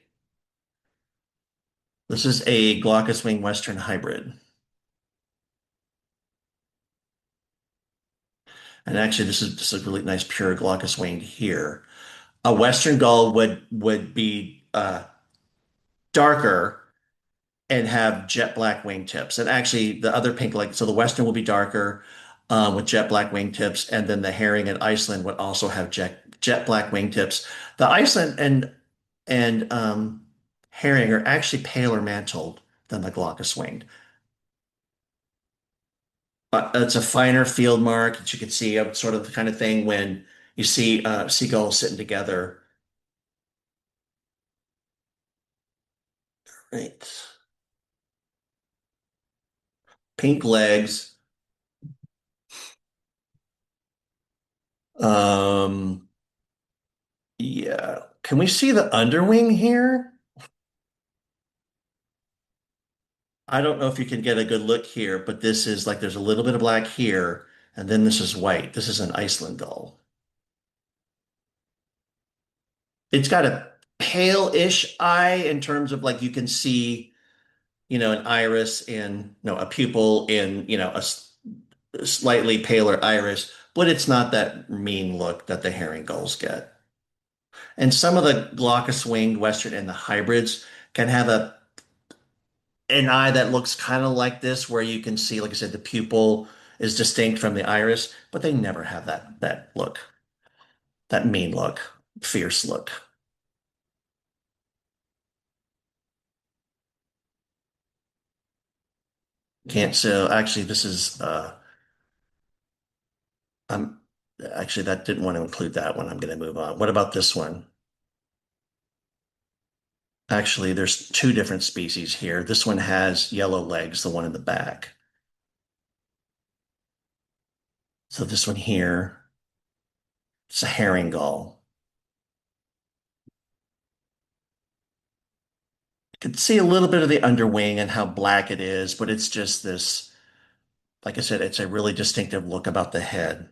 This is a glaucous wing Western hybrid. And actually, this is a really nice pure glaucous winged here. A Western gull would be darker and have jet black wingtips. And actually, the other pink, like so, the Western will be darker with jet black wingtips, and then the herring in Iceland would also have jet black wingtips. The Iceland and herring are actually paler mantled than the glaucous winged. It's a finer field mark that you can see, sort of the kind of thing when you see seagulls sitting together. Right. Pink legs. Um, yeah. Can we see the underwing here? I don't know if you can get a good look here, but this is like there's a little bit of black here, and then this is white. This is an Iceland gull. It's got a pale-ish eye in terms of like you can see, an iris in, a pupil in, a slightly paler iris, but it's not that mean look that the herring gulls get. And some of the glaucous winged Western and the hybrids can have an eye that looks kind of like this, where you can see, like I said, the pupil is distinct from the iris, but they never have that look, that mean look, fierce look. Can't so actually this is I'm actually that didn't want to include that one. I'm going to move on. What about this one? Actually, there's two different species here. This one has yellow legs, the one in the back. So this one here, it's a herring gull. You can see a little bit of the underwing and how black it is, but it's just this, like I said, it's a really distinctive look about the head.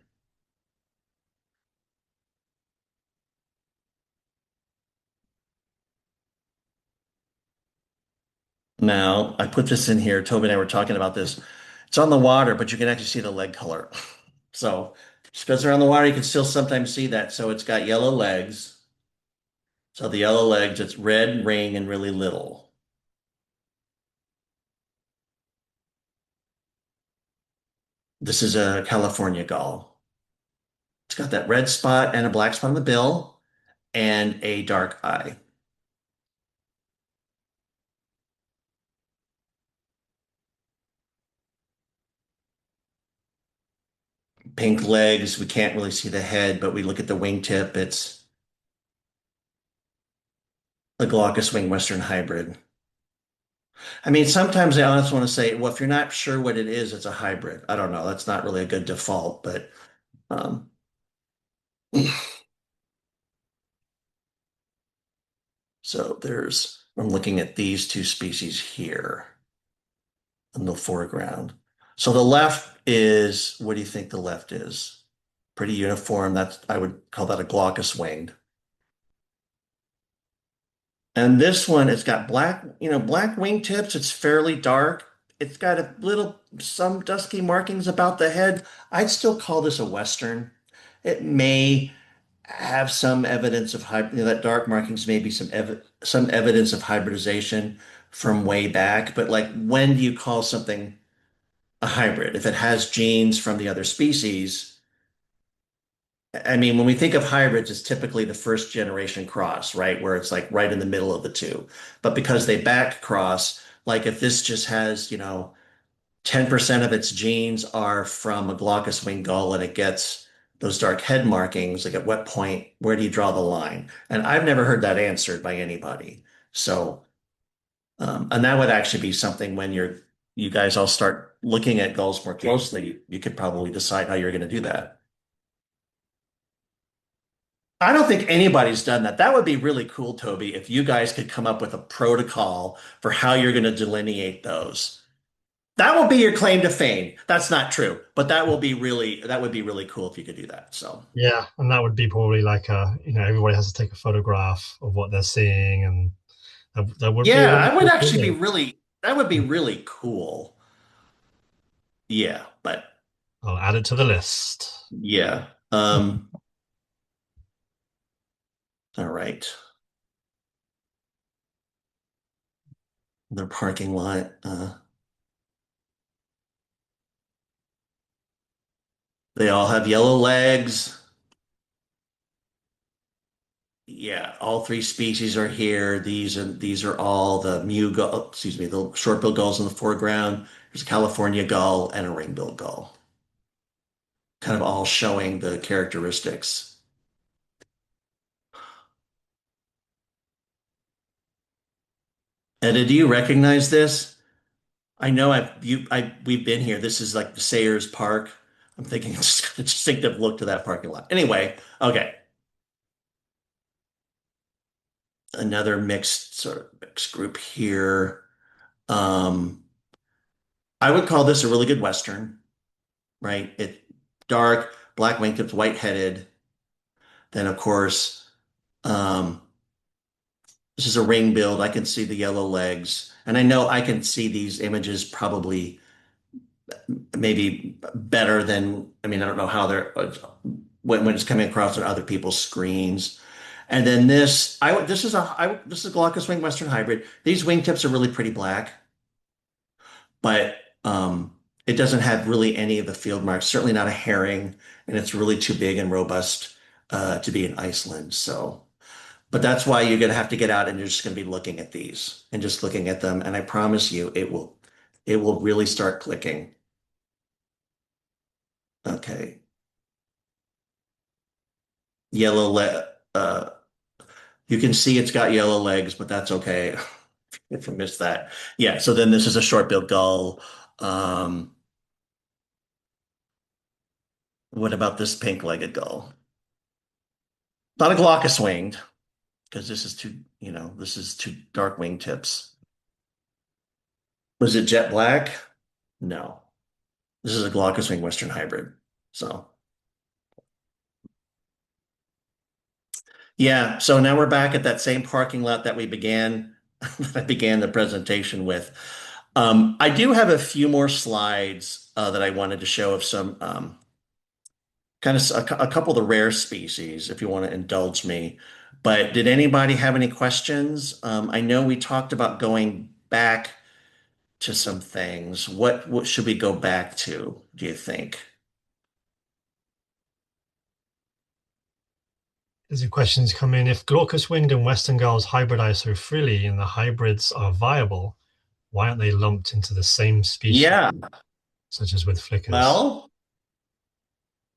Now, I put this in here. Toby and I were talking about this. It's on the water, but you can actually see the leg color. So just because they're on the water, you can still sometimes see that. So it's got yellow legs. So the yellow legs, it's red, ring, and really little. This is a California gull. It's got that red spot and a black spot on the bill and a dark eye. Pink legs, we can't really see the head, but we look at the wingtip, it's a glaucous wing Western hybrid. I mean, sometimes I honestly want to say, well, if you're not sure what it is, it's a hybrid. I don't know. That's not really a good default, but um, so I'm looking at these two species here in the foreground. So the left is, what do you think the left is? Pretty uniform. I would call that a glaucous winged. And this one, it's got black, black wingtips. It's fairly dark. It's got some dusky markings about the head. I'd still call this a Western. It may have some evidence of that dark markings may be some evidence of hybridization from way back. But like, when do you call something a hybrid? If it has genes from the other species, I mean, when we think of hybrids, it's typically the first generation cross, right? Where it's like right in the middle of the two. But because they back cross, like if this just has, 10% of its genes are from a glaucous wing gull and it gets those dark head markings, like at what point, where do you draw the line? And I've never heard that answered by anybody. So, and that would actually be something when you guys all start looking at gulls more closely, you could probably decide how you're going to do that. I don't think anybody's done that. That would be really cool, Toby, if you guys could come up with a protocol for how you're going to delineate those. That will be your claim to fame. That's not true, but that would be really cool if you could do that. So, Yeah, and that would be probably like everybody has to take a photograph of what they're seeing, and that would be a yeah, really I would cool actually feeling. that would be really cool. Yeah, but I'll add it to the list. Yeah. All right. Their parking lot. They all have yellow legs. Yeah, all three species are here. These are all the gull, excuse me, the short-billed gulls in the foreground. There's a California gull and a ring-billed gull, kind of all showing the characteristics. Edda, do you recognize this? I know we've been here. This is like the Sayers Park. I'm thinking it's just a distinctive look to that parking lot. Anyway, okay. Another mixed sort of mixed group here. Um, I would call this a really good Western, right? It dark, black wingtips, white-headed. Then of course, um, this is a ring build. I can see the yellow legs, and I know I can see these images probably maybe better than, I mean, I don't know how they're when it's coming across on other people's screens. And then this is a glaucous wing Western hybrid. These wingtips are really pretty black, but it doesn't have really any of the field marks. Certainly not a herring, and it's really too big and robust to be in Iceland. So, but that's why you're going to have to get out and you're just going to be looking at these and just looking at them. And I promise you, it will really start clicking. Okay. Yellow leg. You can see it's got yellow legs, but that's okay if I missed that. Yeah. So then this is a short-billed gull. Um, what about this pink-legged gull? Not a glaucous winged, because this is too dark wingtips. Was it jet black? No. This is a glaucous wing Western hybrid. So yeah, so now we're back at that same parking lot that we began that I began the presentation with. I do have a few more slides that I wanted to show of some kind of a couple of the rare species, if you want to indulge me. But did anybody have any questions? I know we talked about going back to some things. What should we go back to, do you think? As the questions come in, if glaucous winged and western gulls hybridize so freely and the hybrids are viable, why aren't they lumped into the same species, Yeah, such as with flickers? well,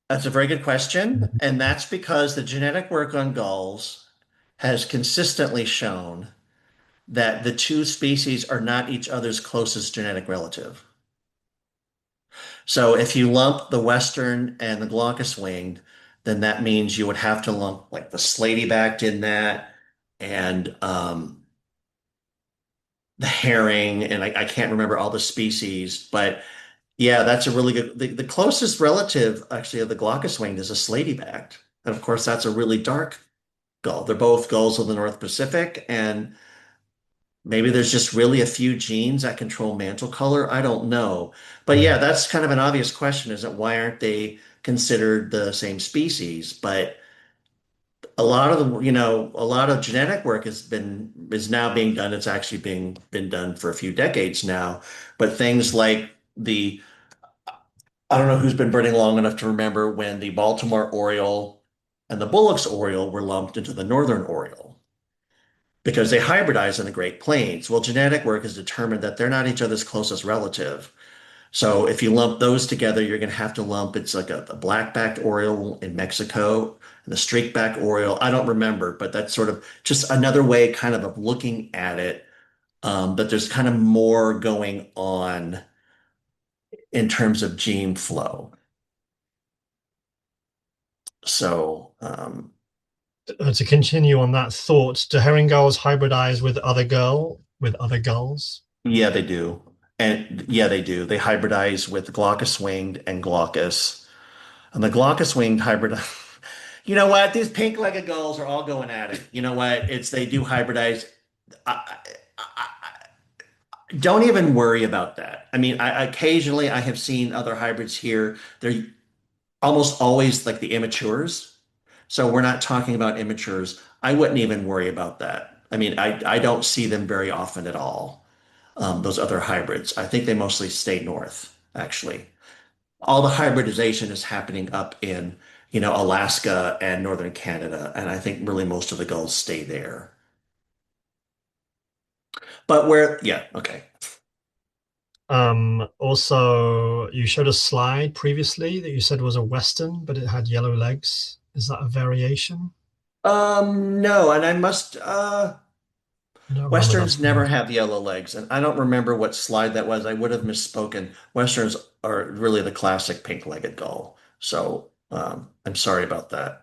that's a very good question. And that's because the genetic work on gulls has consistently shown that the two species are not each other's closest genetic relative. So if you lump the western and the glaucous winged, then that means you would have to lump like the slaty-backed in that and the herring, and I can't remember all the species, but yeah, that's a really good. The closest relative actually of the glaucous winged is a slaty-backed, and of course that's a really dark gull. They're both gulls of the North Pacific, and maybe there's just really a few genes that control mantle color. I don't know. But yeah, that's kind of an obvious question, is that why aren't they considered the same species? But a lot of genetic work is now being done. It's actually been done for a few decades now. But things like I don't know who's been birding long enough to remember when the Baltimore Oriole and the Bullock's Oriole were lumped into the Northern Oriole because they hybridize in the Great Plains. Well, genetic work has determined that they're not each other's closest relative. So if you lump those together, you're going to have to lump, it's like a black-backed Oriole in Mexico and the streak-backed Oriole. I don't remember, but that's sort of just another way kind of looking at it. But there's kind of more going on in terms of gene flow. So To continue on that thought, do herring gulls hybridize with other gulls? yeah, they do. And yeah, they do. They hybridize with glaucous winged and glaucus. And the glaucous winged hybrid, you know what? These pink-legged gulls are all going at it. You know what? They do hybridize. I, Don't even worry about that. I mean, occasionally I have seen other hybrids here. They're almost always like the immatures. So we're not talking about immatures. I wouldn't even worry about that. I mean, I don't see them very often at all. Those other hybrids. I think they mostly stay north, actually. All the hybridization is happening up in, Alaska and northern Canada, and I think really most of the gulls stay there. But yeah, okay. Also, you showed a slide previously that you said was a Western, but it had yellow legs. Is that a variation? No, and I must, I don't remember that Westerns never slide. have yellow legs, and I don't remember what slide that was. I would have misspoken. Westerns are really the classic pink-legged gull. So, I'm sorry about that.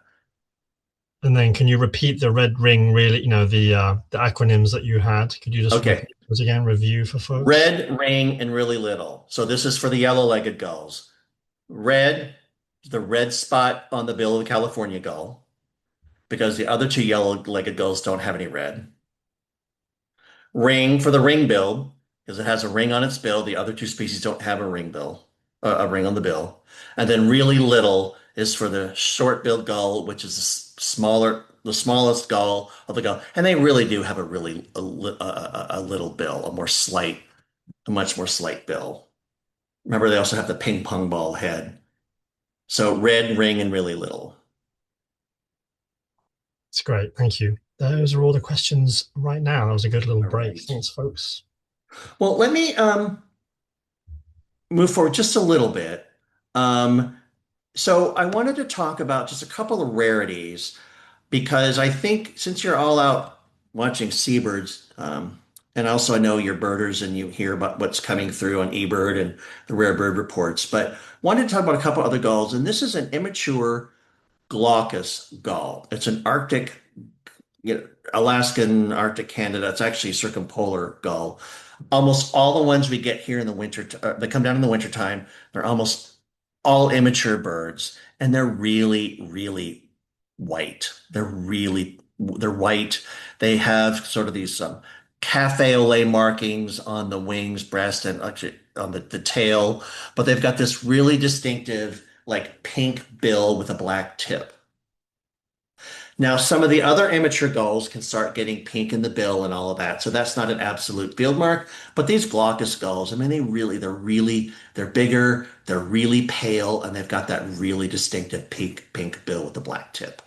And then can you repeat the red ring really, the acronyms that you had? Could you just Okay. repeat those again, review for folks? Red, ring, and really little. So this is for the yellow-legged gulls. Red, the red spot on the bill of the California gull, because the other two yellow-legged gulls don't have any red. Ring for the ring bill, because it has a ring on its bill. The other two species don't have a ring bill, a ring on the bill. And then really little is for the short-billed gull, which is the smallest gull of the gull. And they really do have a little bill, a much more slight bill. Remember, they also have the ping pong ball head. So red, ring, and really little. It's great. Thank you. Those are all the questions right now. That was a good little All break. right. Thanks, folks. Well, let me move forward just a little bit. Um, so I wanted to talk about just a couple of rarities because I think since you're all out watching seabirds, and also I know you're birders and you hear about what's coming through on eBird and the rare bird reports, but wanted to talk about a couple other gulls, and this is an immature glaucous gull. It's an Arctic, Alaskan, Arctic Canada. It's actually a circumpolar gull. Almost all the ones we get here in the winter, that come down in the wintertime, they're almost all immature birds, and they're really, really white. They're white. They have sort of these cafe au lait markings on the wings, breast, and actually on the tail, but they've got this really distinctive, like pink bill with a black tip. Now, some of the other immature gulls can start getting pink in the bill and all of that. So that's not an absolute field mark. But these glaucous gulls, I mean, they're bigger, they're really pale, and they've got that really distinctive pink bill with the black tip.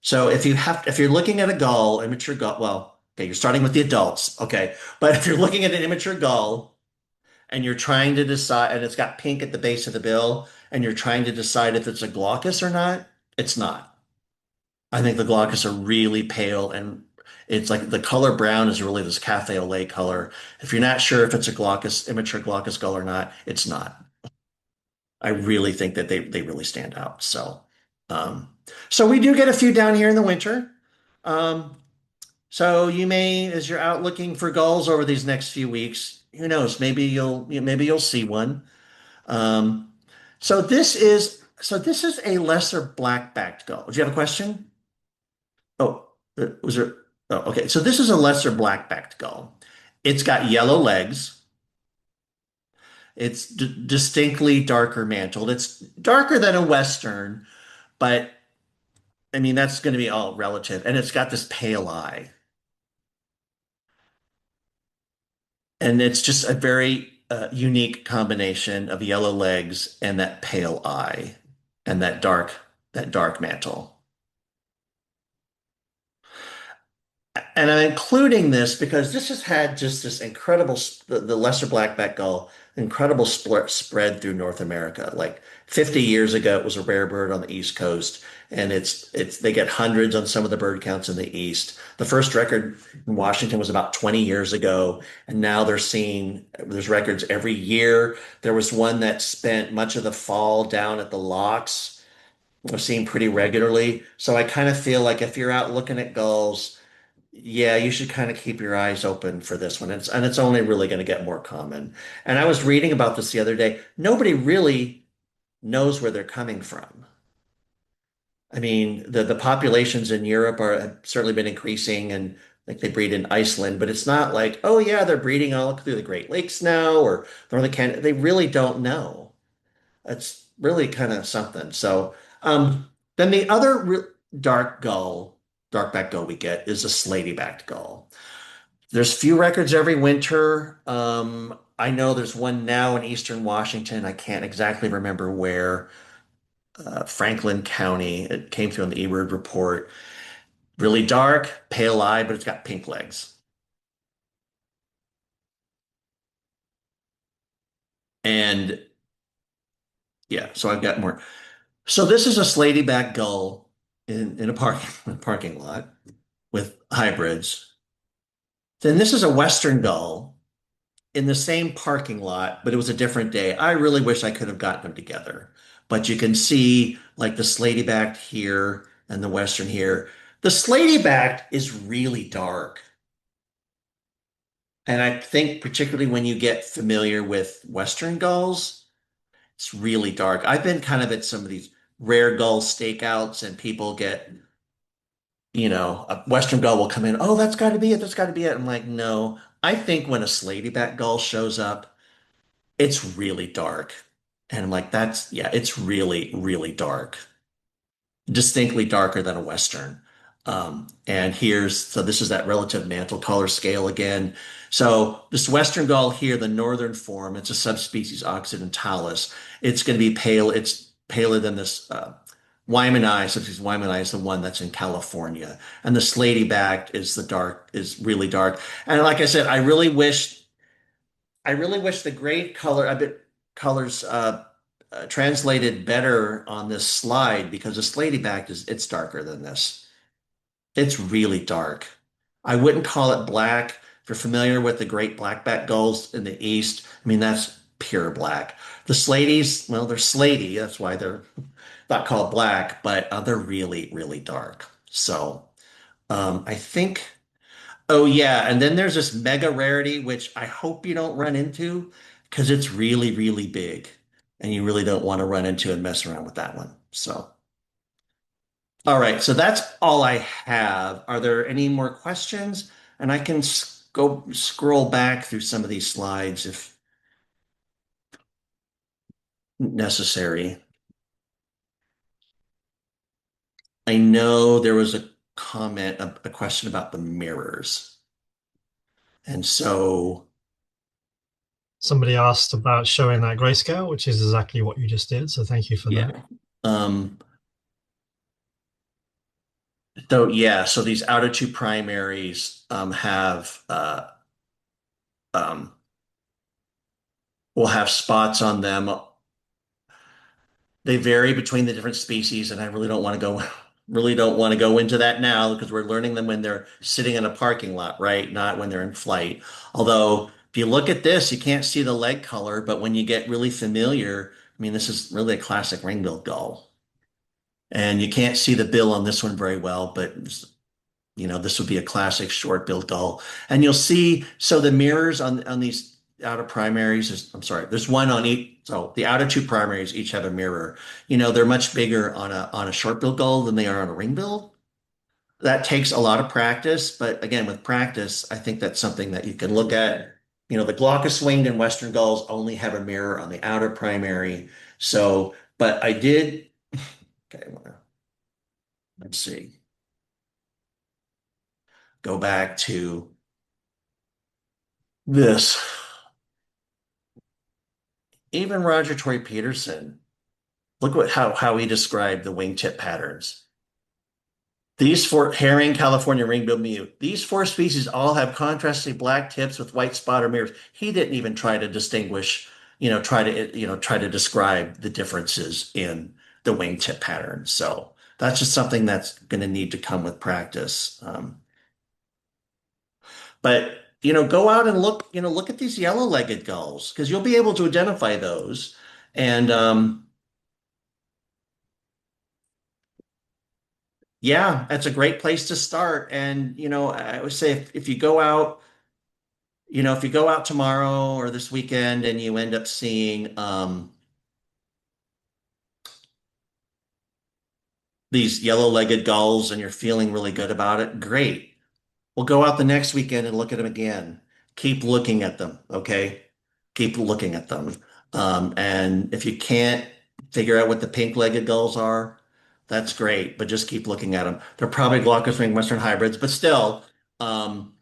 So if you're looking at a gull, immature gull, well, okay, you're starting with the adults, okay. But if you're looking at an immature gull and you're trying to decide, and it's got pink at the base of the bill, and you're trying to decide if it's a glaucus or not, it's not. I think the glaucus are really pale and it's like the color brown is really this cafe au lait color. If you're not sure if it's a immature glaucus gull or not, it's not. I really think that they really stand out. Um, so we do get a few down here in the winter. Um, so you may, as you're out looking for gulls over these next few weeks, who knows? Maybe you'll see one. Um, so this is a lesser black-backed gull. Do you have a question? Oh, was there? Oh, okay. So this is a lesser black-backed gull. It's got yellow legs. It's distinctly darker mantled. It's darker than a Western, but I mean that's going to be all relative. And it's got this pale eye, and it's just a very unique combination of yellow legs and that pale eye and that dark mantle. And I'm including this because this has had just this incredible, the lesser blackback gull, incredible spread through North America. Like 50 years ago, it was a rare bird on the East Coast, and they get hundreds on some of the bird counts in the East. The first record in Washington was about 20 years ago, and now there's records every year. There was one that spent much of the fall down at the locks. We're seeing pretty regularly. So I kind of feel like if you're out looking at gulls, yeah, you should kind of keep your eyes open for this one. And it's only really going to get more common. And I was reading about this the other day. Nobody really knows where they're coming from. I mean, the populations in Europe have certainly been increasing, and like they breed in Iceland, but it's not like, oh yeah, they're breeding all through the Great Lakes now or Northern Canada. They really don't know. It's really kind of something. So, then the other dark gull, dark-backed gull we get is a slaty-backed gull. There's few records every winter. I know there's one now in Eastern Washington. I can't exactly remember where. Franklin County. It came through on the eBird report. Really dark, pale eye, but it's got pink legs. And yeah, so I've got more. So this is a slaty-backed gull in a parking lot with hybrids. Then this is a western gull in the same parking lot, but it was a different day. I really wish I could have gotten them together. But you can see like the slaty-backed here and the western here. The slaty-backed is really dark. And I think particularly when you get familiar with western gulls, it's really dark. I've been kind of at some of these rare gull stakeouts and people get, a western gull will come in, oh, that's got to be it. That's got to be it. I'm like, no. I think when a slaty-backed gull shows up, it's really dark. And I'm like, yeah, it's really, really dark, distinctly darker than a Western. So this is that relative mantle color scale again. So this Western gull here, the northern form, it's a subspecies occidentalis. It's going to be pale. It's paler than this Wymanai. Subspecies Wymanai is the one that's in California. And the slaty-backed is really dark. And like I said, I really wish the gray color, a bit colors translated better on this slide because the slaty-backed it's darker than this. It's really dark. I wouldn't call it black. If you're familiar with the great black-backed gulls in the east, I mean that's pure black. The slaties, well, they're slaty. That's why they're not called black, but they're really, really dark. So I think. Oh yeah, and then there's this mega rarity, which I hope you don't run into because it's really, really big, and you really don't want to run into and mess around with that one. So, all right, so that's all I have. Are there any more questions? And I can go scroll back through some of these slides if necessary. I know there was a comment, a question about the mirrors, and so. Somebody asked about showing that grayscale, which is exactly what you just did. So thank you for that. Yeah. So these outer two primaries have um, will have spots on them. They vary between the different species, and I really don't want to go really don't want to go into that now because we're learning them when they're sitting in a parking lot, right? Not when they're in flight. Although if you look at this, you can't see the leg color, but when you get really familiar, I mean, this is really a classic ring-billed gull. And you can't see the bill on this one very well, but this would be a classic short-billed gull. And you'll see, so the mirrors on these outer primaries, I'm sorry, there's one on each. So the outer two primaries each have a mirror. They're much bigger on a short-billed gull than they are on a ring-bill. That takes a lot of practice, but again, with practice, I think that's something that you can look at. The glaucous-winged and western gulls only have a mirror on the outer primary. So, but I did, okay, let's see. Go back to this. Even Roger Tory Peterson, look how he described the wingtip patterns. These four herring, California ring-billed mute. These four species all have contrasting black tips with white spot or mirrors. He didn't even try to distinguish, try to describe the differences in the wingtip pattern. So that's just something that's going to need to come with practice. But go out and look at these yellow-legged gulls because you'll be able to identify those. And yeah, that's a great place to start. And I would say if you go out, if you go out tomorrow or this weekend and you end up seeing these yellow-legged gulls and you're feeling really good about it, great. Well, go out the next weekend and look at them again. Keep looking at them, okay? Keep looking at them. And if you can't figure out what the pink-legged gulls are, that's great, but just keep looking at them. They're probably glaucous wing western hybrids, but still, um,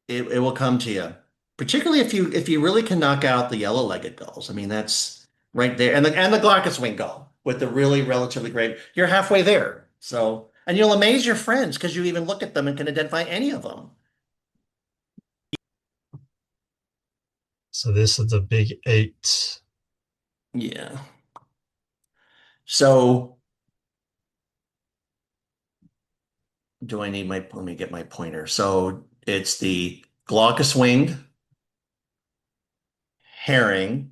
it will come to you. Particularly if you really can knock out the yellow-legged gulls. I mean, that's right there. And the glaucous wing gull with the really relatively great, you're halfway there. So, and you'll amaze your friends because you even look at them and can identify any of them. So this is the big eight. Yeah. So do I need let me get my pointer. So it's the glaucous winged, herring,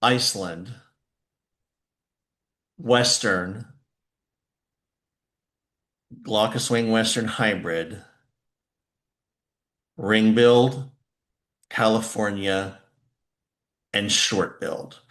Iceland, western, glaucous wing western hybrid, ring-billed, California, and short-billed.